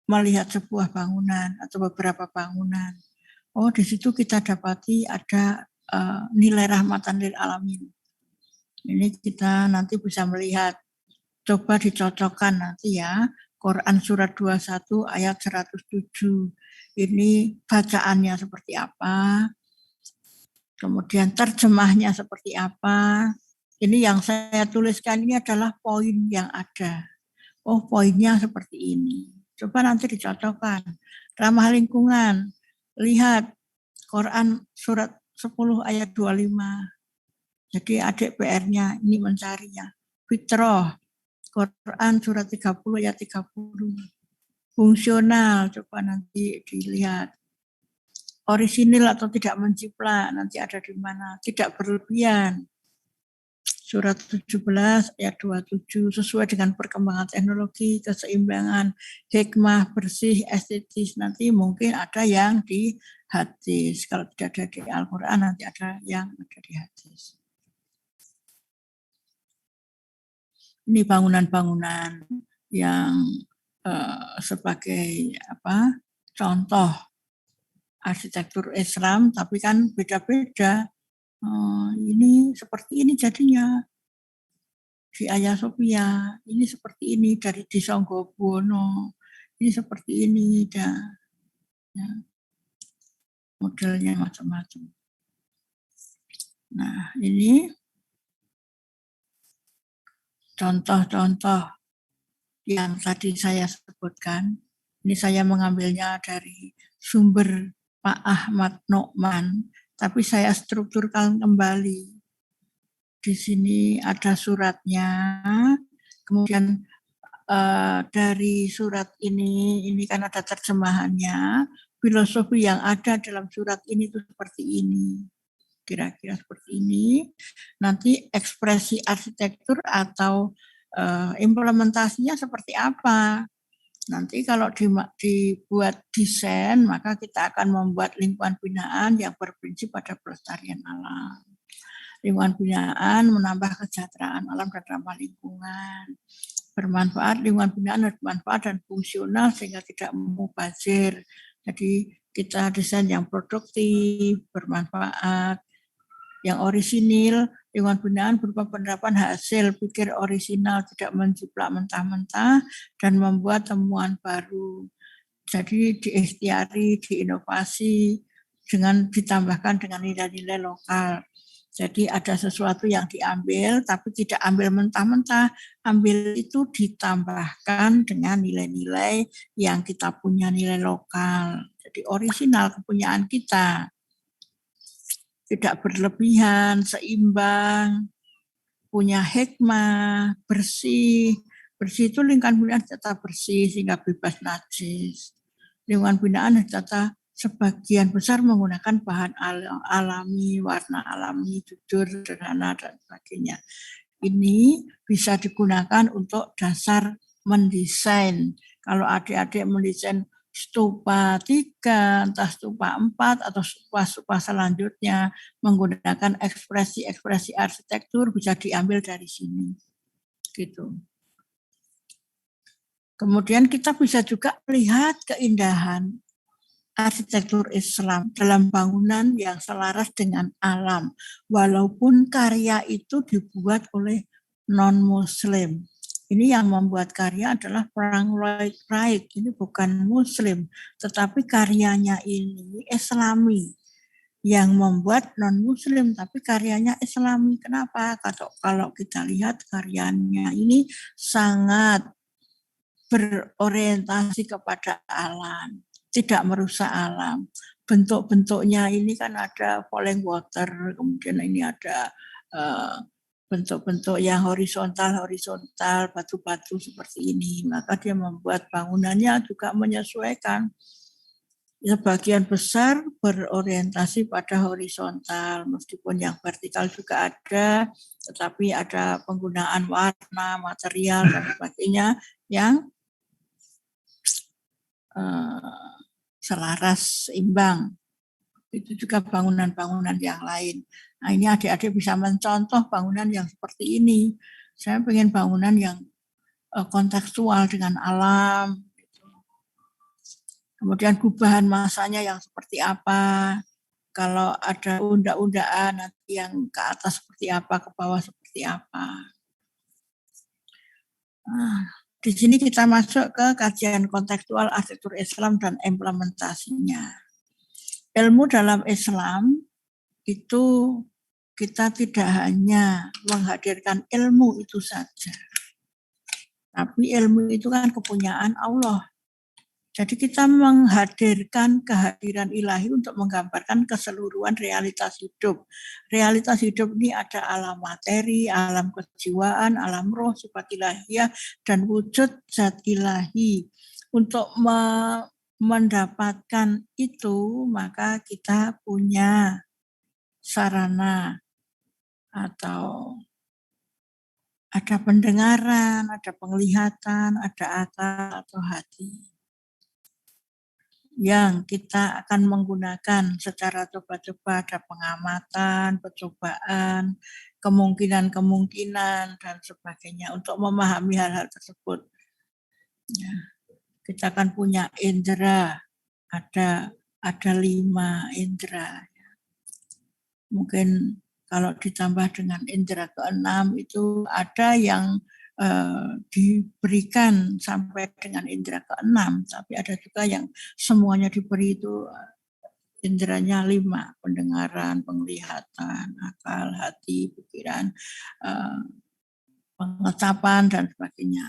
melihat sebuah bangunan atau beberapa bangunan, oh di situ kita dapati ada nilai rahmatan lil alamin. Ini kita nanti bisa melihat, coba dicocokkan nanti ya, Quran surat 21 ayat 107. Ini bacaannya seperti apa, kemudian terjemahnya seperti apa. Ini yang saya tuliskan ini adalah poin yang ada. Oh, poinnya seperti ini. Coba nanti dicocokkan. Ramah lingkungan. Lihat Quran surat 10 ayat 25. Jadi adik PR-nya ini mencarinya. Fitrah. Quran surat 30 ayat 30. Fungsional, coba nanti dilihat. Orisinil atau tidak menciplak, nanti ada di mana. Tidak berlebihan. Surat 17 ayat 27, sesuai dengan perkembangan teknologi, keseimbangan, hikmah, bersih, estetis. Nanti mungkin ada yang di hadis. Kalau tidak ada di Al-Quran, nanti ada yang ada di hadis. Ini bangunan-bangunan yang sebagai contoh arsitektur Islam, tapi kan beda-beda. Ini seperti ini jadinya. Di Hagia Sophia, ini seperti ini, dari di Songgobuwono, ini seperti ini, ya. Modelnya macam-macam. Nah, ini contoh-contoh yang tadi saya sebutkan. Ini saya mengambilnya dari sumber Pak Ahmad Nokman, tapi saya strukturkan kembali. Di sini ada suratnya, kemudian dari surat ini kan ada terjemahannya, filosofi yang ada dalam surat ini itu seperti ini, kira-kira seperti ini. Nanti ekspresi arsitektur atau implementasinya seperti apa. Nanti kalau dibuat desain, maka kita akan membuat lingkungan binaan yang berprinsip pada pelestarian alam. Lingkungan binaan menambah kesejahteraan alam dan ramah lingkungan. Bermanfaat, lingkungan binaan harus bermanfaat dan fungsional sehingga tidak mubazir. Jadi kita desain yang produktif, bermanfaat, yang orisinil. Lingkungan binaan berupa penerapan hasil pikir orisinal, tidak menjiplak mentah-mentah, dan membuat temuan baru. Jadi diikhtiari, diinovasi, dengan ditambahkan dengan nilai-nilai lokal. Jadi ada sesuatu yang diambil, tapi tidak ambil mentah-mentah, ambil itu ditambahkan dengan nilai-nilai yang kita punya, nilai lokal. Jadi orisinal kepunyaan kita. Tidak berlebihan, seimbang, punya hikmah, bersih. Bersih itu lingkungan binaan tetap bersih sehingga bebas najis. Lingkungan binaan tetap sebagian besar menggunakan bahan alami, warna alami, jujur, sederhana, dan sebagainya. Ini bisa digunakan untuk dasar mendesain. Kalau adik-adik mendesain stupa 3, entah stupa 4, atau stupa-stupa selanjutnya menggunakan ekspresi-ekspresi arsitektur bisa diambil dari sini. Gitu. Kemudian kita bisa juga melihat keindahan arsitektur Islam dalam bangunan yang selaras dengan alam, walaupun karya itu dibuat oleh non-Muslim. Ini yang membuat karya adalah Frank Lloyd Wright, ini bukan Muslim, tetapi karyanya ini Islami. yang membuat non-Muslim, tapi karyanya Islami. Kenapa? Kalau kita lihat karyanya ini sangat berorientasi kepada alam, tidak merusak alam. Bentuk-bentuknya ini kan ada falling water, kemudian ini ada bentuk-bentuk yang horizontal, batu-batu seperti ini. Maka dia membuat bangunannya juga menyesuaikan. Sebagian besar berorientasi pada horizontal, meskipun yang vertikal juga ada, tetapi ada penggunaan warna, material, dan sebagainya yang selaras, seimbang. Itu juga bangunan-bangunan yang lain. Nah, ini adik-adik bisa mencontoh bangunan yang seperti ini. Saya pengen bangunan yang kontekstual dengan alam. Kemudian gubahan masanya yang seperti apa. Kalau ada unda-undaan nanti yang ke atas seperti apa, ke bawah seperti apa. Nah, di sini kita masuk ke kajian kontekstual arsitektur Islam dan implementasinya. Ilmu dalam Islam itu kita tidak hanya menghadirkan ilmu itu saja, tapi ilmu itu kan kepunyaan Allah. Jadi kita menghadirkan kehadiran ilahi untuk menggambarkan keseluruhan realitas hidup. Realitas hidup ini ada alam materi, alam kejiwaan, alam roh, sifat ilahiyah, dan wujud zat ilahi. Untuk mendapatkan itu, maka kita punya sarana atau ada pendengaran, ada penglihatan, ada akal atau hati yang kita akan menggunakan secara coba-coba, ada pengamatan, percobaan, kemungkinan-kemungkinan, dan sebagainya untuk memahami hal-hal tersebut. Ya, kita akan punya indera, ada 5 indera. Mungkin kalau ditambah dengan indera ke-6 itu ada yang diberikan sampai dengan indera ke-6, tapi ada juga yang semuanya diberi itu inderanya 5, pendengaran, penglihatan, akal, hati, pikiran, pengecapan, dan sebagainya,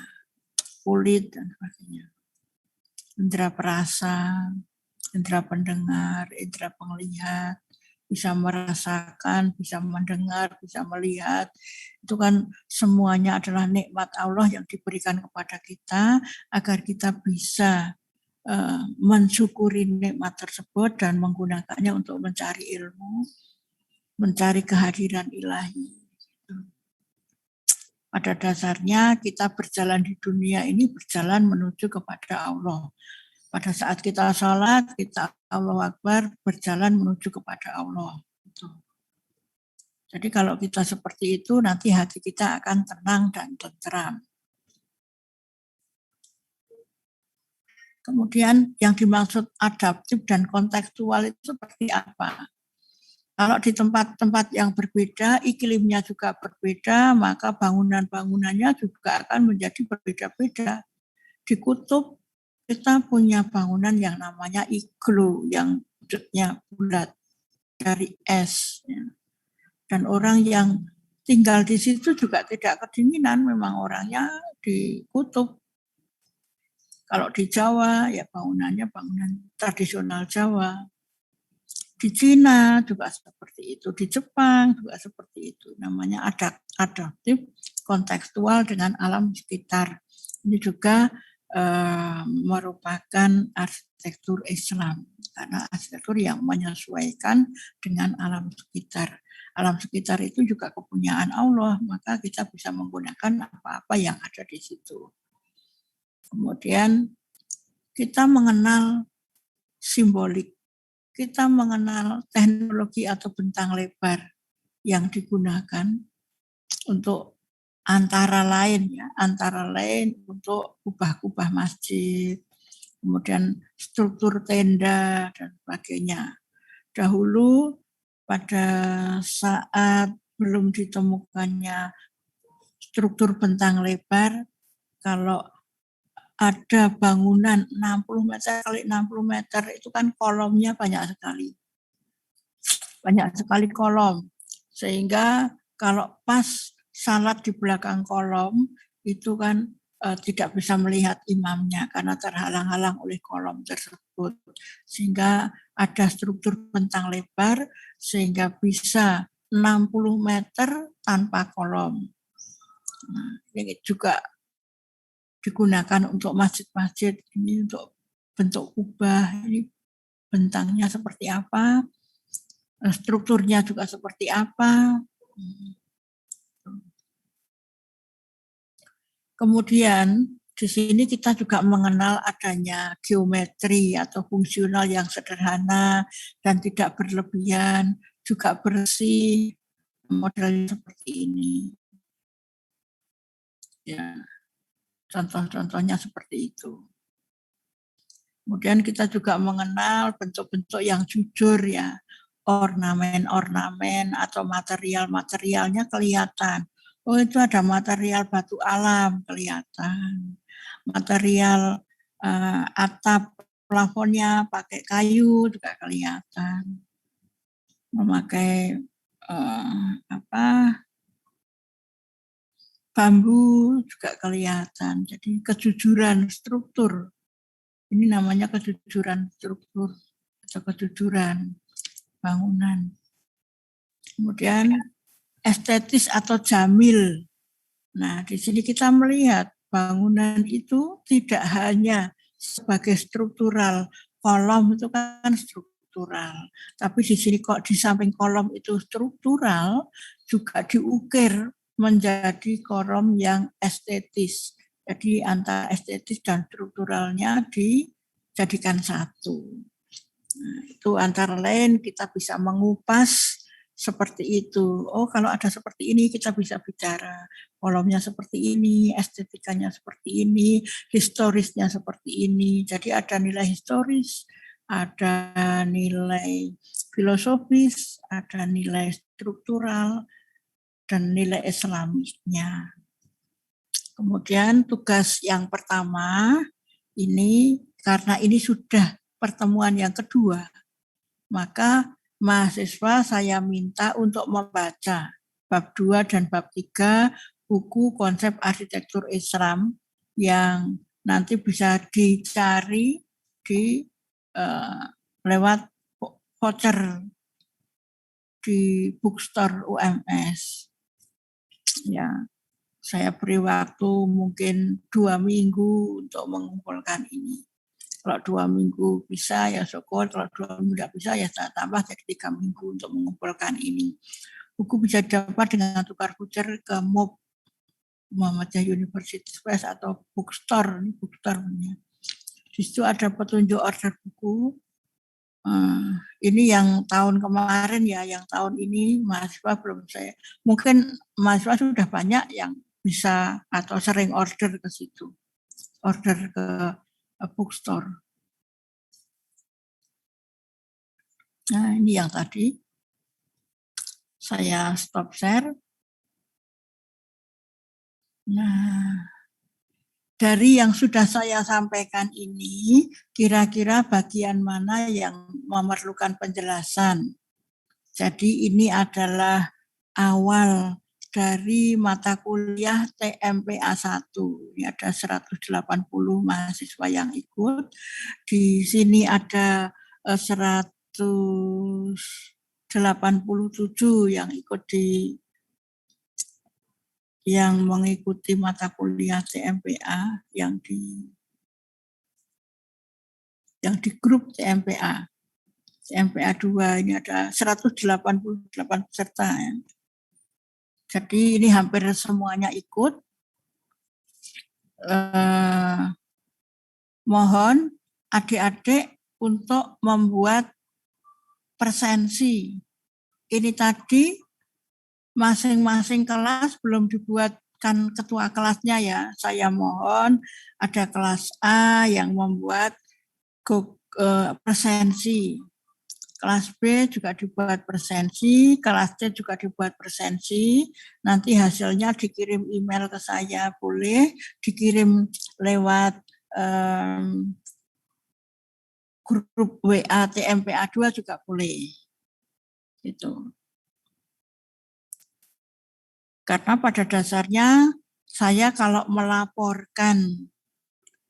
kulit, dan sebagainya. Indera perasa, indera pendengar, indera penglihat, bisa merasakan, bisa mendengar, bisa melihat. Itu kan semuanya adalah nikmat Allah yang diberikan kepada kita agar kita bisa mensyukuri nikmat tersebut dan menggunakannya untuk mencari ilmu, mencari kehadiran ilahi. Pada dasarnya kita berjalan di dunia ini berjalan menuju kepada Allah. Pada saat kita sholat, kita Allahu Akbar, berjalan menuju kepada Allah. Jadi kalau kita seperti itu, nanti hati kita akan tenang dan tenteram. Kemudian yang dimaksud adaptif dan kontekstual itu seperti apa? Kalau di tempat-tempat yang berbeda, iklimnya juga berbeda, maka bangunan-bangunannya juga akan menjadi berbeda-beda. Di kutub, kita punya bangunan yang namanya iglo, yang wujudnya bulat dari es. Dan orang yang tinggal di situ juga tidak kedinginan, memang orangnya di kutub. Kalau di Jawa, ya bangunannya bangunan tradisional Jawa. Di Cina juga seperti itu, di Jepang juga seperti itu. Namanya adaptif kontekstual dengan alam sekitar. Ini juga merupakan arsitektur Islam, karena arsitektur yang menyesuaikan dengan alam sekitar. Alam sekitar itu juga kepunyaan Allah, maka kita bisa menggunakan apa-apa yang ada di situ. Kemudian kita mengenal simbolik, kita mengenal teknologi atau bentang lebar yang digunakan untuk antara lain untuk kubah-kubah masjid, kemudian struktur tenda dan sebagainya. Dahulu pada saat belum ditemukannya struktur bentang lebar, kalau ada bangunan 60 meter kali 60 meter itu kan kolomnya banyak sekali. banyak sekali kolom. Sehingga kalau pas salat di belakang kolom, itu kan tidak bisa melihat imamnya karena terhalang-halang oleh kolom tersebut. Sehingga ada struktur bentang lebar sehingga bisa 60 meter tanpa kolom. Nah, ini juga digunakan untuk masjid-masjid, ini untuk bentuk kubah, ini bentangnya seperti apa, strukturnya juga seperti apa. Kemudian di sini kita juga mengenal adanya geometri atau fungsional yang sederhana dan tidak berlebihan, juga bersih, modelnya seperti ini. Ya, contoh-contohnya seperti itu. Kemudian kita juga mengenal bentuk-bentuk yang jujur ya, ornamen-ornamen atau material-materialnya kelihatan. Oh, itu ada material batu alam kelihatan. Material atap plafonnya pakai kayu juga kelihatan. Memakai bambu juga kelihatan. Jadi kejujuran struktur. Ini namanya kejujuran struktur atau kejujuran bangunan. Kemudian estetis atau jamil. Nah, di sini kita melihat bangunan itu tidak hanya sebagai struktural, kolom itu kan struktural. Tapi di sini kok di samping kolom itu struktural, juga diukir menjadi kolom yang estetis. Jadi antara estetis dan strukturalnya dijadikan satu. Nah, itu antara lain kita bisa mengupas seperti itu. Oh, kalau ada seperti ini kita bisa bicara. Kolomnya seperti ini, estetikanya seperti ini, historisnya seperti ini. Jadi ada nilai historis, ada nilai filosofis, ada nilai struktural, dan nilai islamisnya. Kemudian tugas yang pertama, ini karena ini sudah pertemuan yang kedua, maka mahasiswa saya minta untuk membaca bab 2 dan bab 3 buku konsep arsitektur Islam yang nanti bisa dicari di lewat voucher di bookstore UMS. Ya, saya beri waktu mungkin 2 minggu untuk mengumpulkan ini. Kalau 2 minggu bisa ya syukur, kalau 2 minggu tidak bisa ya saya tambah jadi 3 minggu untuk mengumpulkan ini. Buku bisa dapat dengan tukar voucher ke MUP, Muhammadiyah University Press atau bookstore, ini bookstore-nya. Di situ ada petunjuk order buku. Ini yang tahun kemarin ya, yang tahun ini mahasiswa belum saya. Mungkin mahasiswa sudah banyak yang bisa atau sering order ke situ, order ke bookstore. Nah, ini yang tadi. Saya stop share. Nah, dari yang sudah saya sampaikan ini, kira-kira bagian mana yang memerlukan penjelasan? Jadi ini adalah awal dari mata kuliah TMPA 1. Ini ada 180 mahasiswa yang ikut. Di sini ada 187 yang ikut yang mengikuti mata kuliah TMPA yang di grup TMPA. TMPA 2 ini ada 188 peserta. Ya. Jadi ini hampir semuanya ikut. Mohon adik-adik untuk membuat presensi. Ini tadi masing-masing kelas belum dibuatkan ketua kelasnya ya. Saya mohon ada kelas A yang membuat presensi. Kelas B juga dibuat presensi, kelas C juga dibuat presensi. Nanti hasilnya dikirim email ke saya, boleh dikirim lewat grup WA TMPA 2 juga boleh. Itu. Karena pada dasarnya saya kalau melaporkan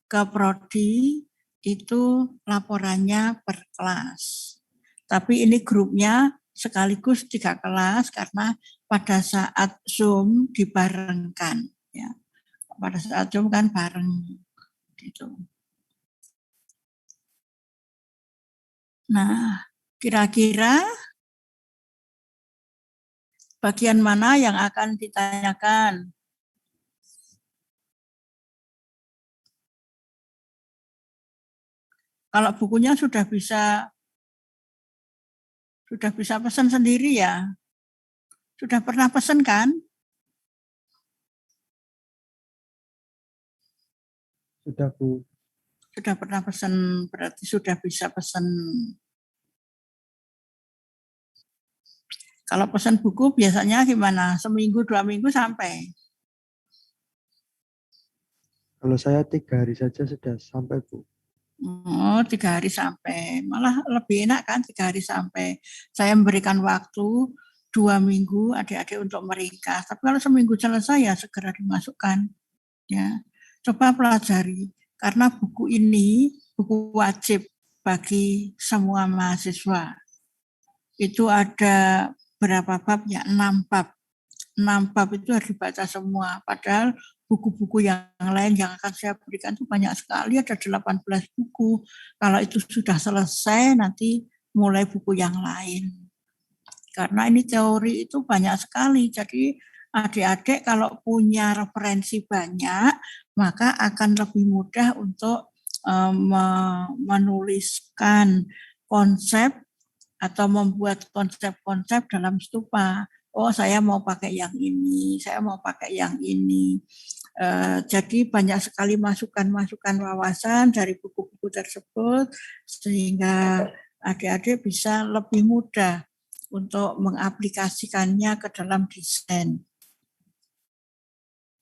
ke prodi itu laporannya per kelas. Tapi ini grupnya sekaligus 3 kelas karena pada saat Zoom dibarengkan. Ya. Pada saat Zoom kan bareng. Gitu. Nah, kira-kira bagian mana yang akan ditanyakan? Kalau bukunya sudah bisa pesan sendiri ya? Sudah pernah pesan kan? Sudah, Bu. Sudah pernah pesan, berarti sudah bisa pesan. Kalau pesan buku biasanya gimana? Seminggu, 2 minggu sampai? Kalau saya 3 hari saja sudah sampai, Bu. Oh, 3 hari sampai. Malah lebih enak kan 3 hari sampai. Saya memberikan waktu 2 minggu adik-adik untuk meringkas. Tapi kalau seminggu selesai ya segera dimasukkan. Ya, coba pelajari. Karena buku ini buku wajib bagi semua mahasiswa. Itu ada berapa bab ya? 6 bab. 6 bab itu harus dibaca semua. Padahal buku-buku yang lain yang akan saya berikan itu banyak sekali, ada 18 buku. Kalau itu sudah selesai, nanti mulai buku yang lain. Karena ini teori itu banyak sekali, jadi adik-adik kalau punya referensi banyak, maka akan lebih mudah untuk menuliskan konsep atau membuat konsep-konsep dalam stupa. Oh, saya mau pakai yang ini, saya mau pakai yang ini. Jadi banyak sekali masukan-masukan wawasan dari buku-buku tersebut, sehingga adik-adik bisa lebih mudah untuk mengaplikasikannya ke dalam desain.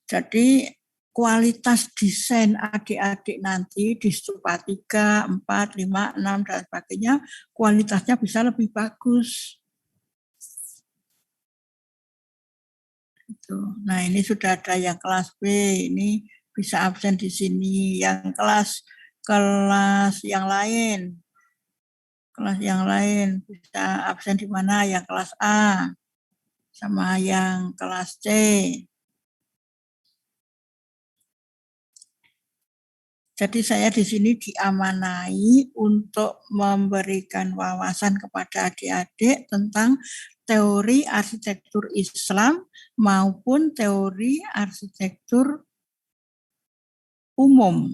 Jadi kualitas desain adik-adik nanti di stupa 3, 4, 5, 6, dan sebagainya, kualitasnya bisa lebih bagus. Nah, ini sudah ada yang kelas B, ini bisa absen di sini. Yang kelas yang lain, bisa absen di mana? Yang kelas A sama yang kelas C. Jadi saya di sini diamanai untuk memberikan wawasan kepada adik-adik tentang teori arsitektur Islam maupun teori arsitektur umum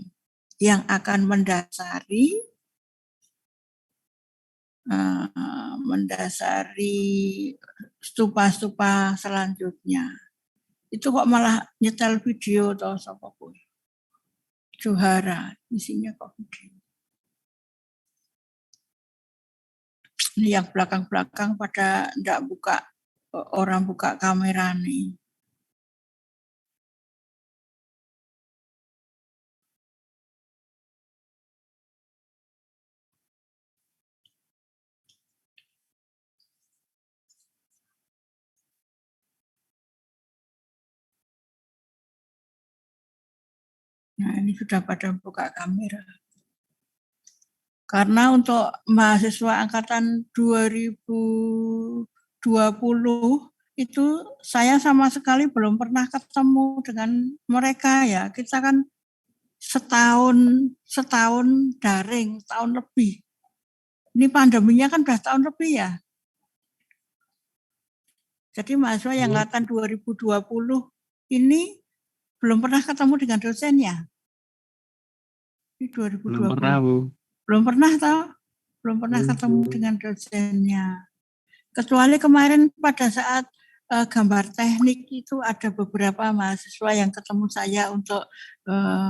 yang akan mendasari stupa-stupa selanjutnya. Itu kok malah nyetel video atau apapun. Johara, isinya kok video. Ini yang belakang-belakang pada enggak orang buka kamera nih. Nah, ini sudah pada buka kamera. Karena untuk mahasiswa angkatan 2020 itu saya sama sekali belum pernah ketemu dengan mereka ya. Kita kan setahun daring, setahun lebih. Ini pandeminya kan sudah tahun lebih ya. Jadi mahasiswa yang angkatan 2020 ini belum pernah ketemu dengan dosennya. Ini 2020. Belum pernah, Bu. Belum pernah tahu? Belum pernah ketemu dengan dosennya. Kecuali kemarin pada saat gambar teknik itu ada beberapa mahasiswa yang ketemu saya untuk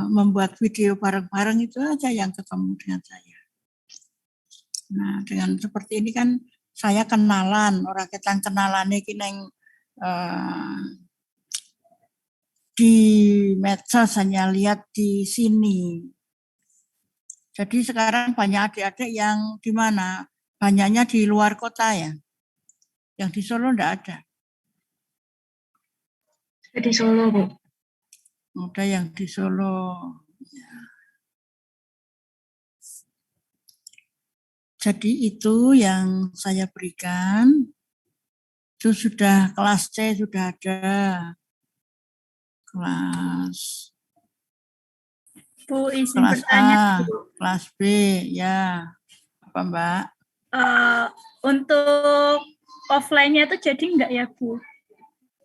membuat video bareng-bareng, itu aja yang ketemu dengan saya. Nah, dengan seperti ini kan saya kenalan, orang kita kenalan ini di medsos, hanya lihat di sini. Jadi sekarang banyak adik-adik yang di mana? Banyaknya di luar kota ya. Yang di Solo enggak ada. Di Solo, Bu. Ada yang di Solo. Jadi itu yang saya berikan. Itu sudah kelas C sudah ada. Kelas Bu, izin kelas bertanya, A, Bu. kelas B, ya. Apa Mbak? Untuk offline-nya itu jadi enggak ya, Bu?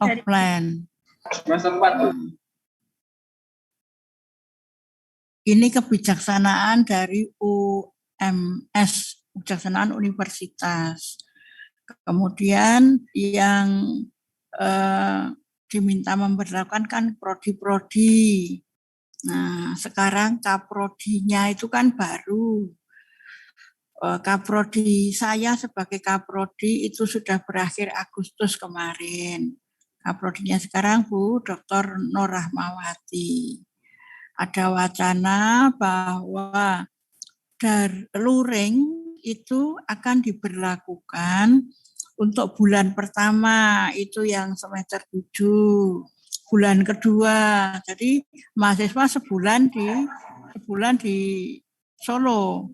Offline. Ini kebijaksanaan dari UMS, kebijaksanaan universitas. Kemudian yang diminta memberlakukan kan prodi-prodi. Nah, sekarang kaprodinya itu kan baru. Kaprodi saya sebagai kaprodi itu sudah berakhir Agustus kemarin. Kaprodinya sekarang Bu Dr. Nur Rahmawati. Ada wacana bahwa luring itu akan diberlakukan untuk bulan pertama itu yang semester 7, bulan kedua. Jadi mahasiswa sebulan di Solo.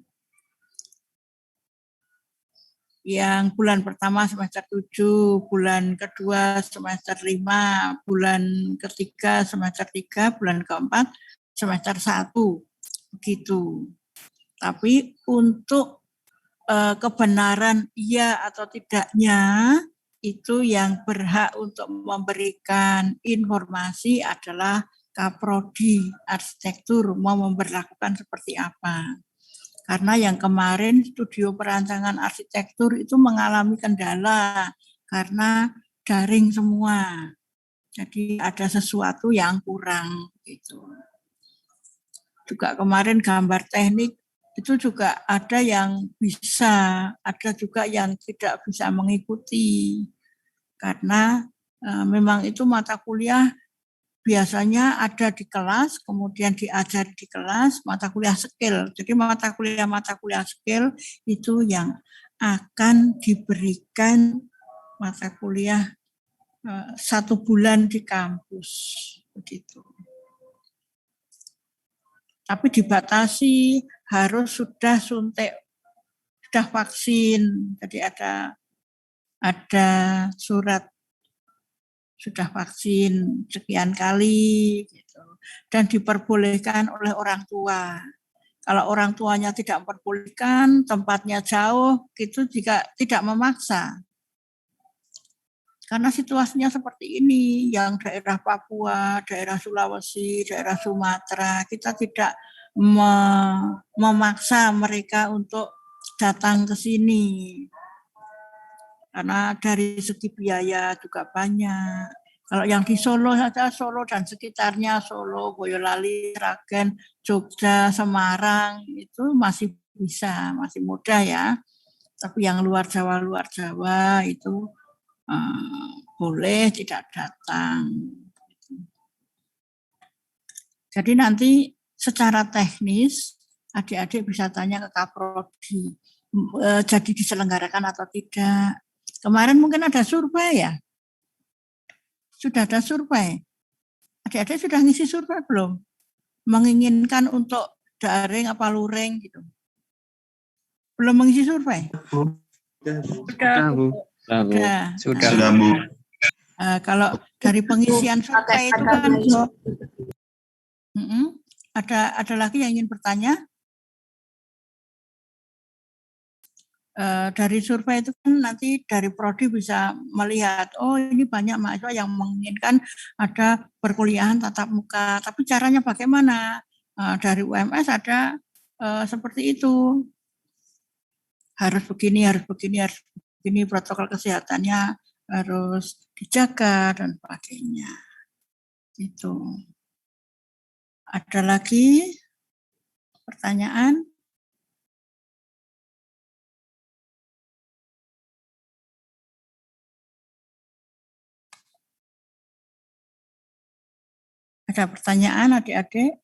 Yang bulan pertama semester 7, bulan kedua semester 5, bulan ketiga semester 3, bulan keempat semester 1. Begitu. Tapi untuk kebenaran iya atau tidaknya itu yang berhak untuk memberikan informasi adalah Kaprodi Arsitektur mau memberlakukan seperti apa. Karena yang kemarin studio perancangan arsitektur itu mengalami kendala karena daring semua. Jadi ada sesuatu yang kurang gitu. Juga kemarin gambar teknik itu juga ada yang bisa, ada juga yang tidak bisa mengikuti. Karena memang itu mata kuliah biasanya ada di kelas, kemudian diajar di kelas, mata kuliah skill. Jadi mata kuliah skill itu yang akan diberikan mata kuliah 1 bulan di kampus. Begitu. Tapi dibatasi harus sudah suntik, sudah vaksin. Jadi ada surat sudah vaksin sekian kali gitu. Dan diperbolehkan oleh orang tua. Kalau orang tuanya tidak memperbolehkan, tempatnya jauh, gitu juga tidak memaksa. Karena situasinya seperti ini, yang daerah Papua, daerah Sulawesi, daerah Sumatera, kita tidak memaksa mereka untuk datang ke sini. Karena dari segi biaya juga banyak. Kalau yang di Solo saja, Solo dan sekitarnya, Solo, Boyolali, Sragen, Jogja, Semarang, itu masih bisa, masih mudah ya. Tapi yang luar Jawa itu boleh tidak datang. Jadi nanti secara teknis, adik-adik bisa tanya ke Kaprodi, jadi diselenggarakan atau tidak. Kemarin mungkin ada survei ya? Sudah ada survei. Adik-adik sudah ngisi survei belum? Menginginkan untuk daring apa luring gitu. Belum mengisi survei? Sudah, Bu. Sudah, Bu. Kalau dari pengisian survei itu kan ada lagi yang ingin bertanya? Dari survei itu kan nanti dari prodi bisa melihat, oh ini banyak mahasiswa yang menginginkan ada perkuliahan tatap muka, tapi caranya bagaimana? Dari UMS ada seperti itu, harus begini, protokol kesehatannya harus dijaga dan sebagainya. Itu. Ada lagi pertanyaan? Ada pertanyaan adik-adik?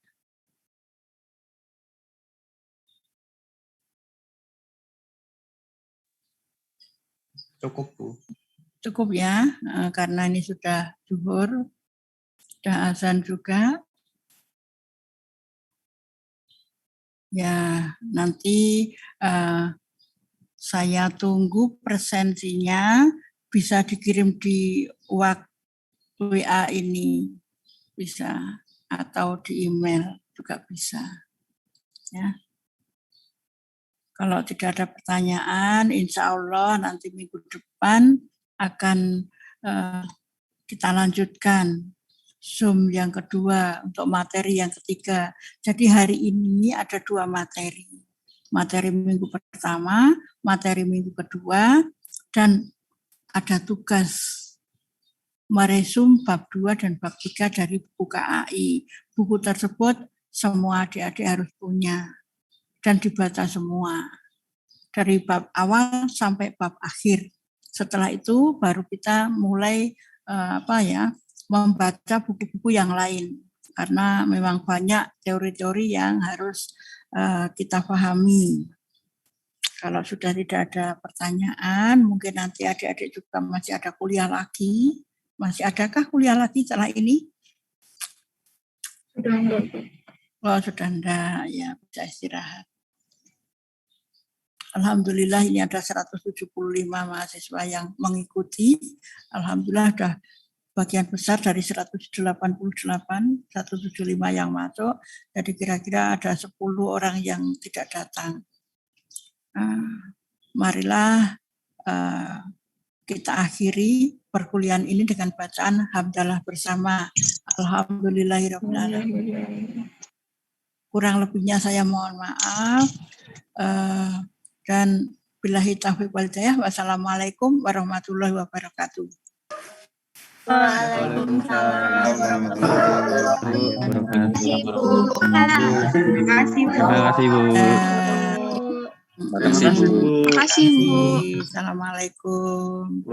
Cukup, Bu. Cukup ya, karena ini sudah zuhur, sudah azan juga. Ya, nanti saya tunggu presensinya, bisa dikirim di WA ini, bisa, atau di email juga bisa. Ya. Kalau tidak ada pertanyaan, insya Allah nanti minggu depan akan kita lanjutkan Zoom yang kedua untuk materi yang ketiga. Jadi hari ini ada 2 materi. Materi minggu pertama, materi minggu kedua, dan ada tugas meresum bab 2 dan bab 3 dari buku KAI. Buku tersebut semua adik-adik harus punya dan dibaca semua. Dari bab awal sampai bab akhir. Setelah itu baru kita mulai membaca buku-buku yang lain. Karena memang banyak teori-teori yang harus kita pahami. Kalau sudah tidak ada pertanyaan, mungkin nanti adik-adik juga masih ada kuliah lagi. Masih adakah kuliah lagi setelah ini? Sudah enggak, Bu. Oh, sudah enggak, ya bisa istirahat. Alhamdulillah ini ada 175 mahasiswa yang mengikuti. Alhamdulillah sudah bagian besar dari 188, 175 yang masuk. Jadi kira-kira ada 10 orang yang tidak datang. Marilah kita akhiri perkuliahan ini dengan bacaan hamdalah bersama. Alhamdulillahirabbil alamin. Kurang lebihnya saya mohon maaf. Dan billahi taufiq wal hidayah. Wassalamualaikum warahmatullahi wabarakatuh. Waalaikumsalam. Terima kasih, Bu. Terima kasih, Bu. Terima kasih, Bu. Terima kasih, Bu. Assalamualaikum.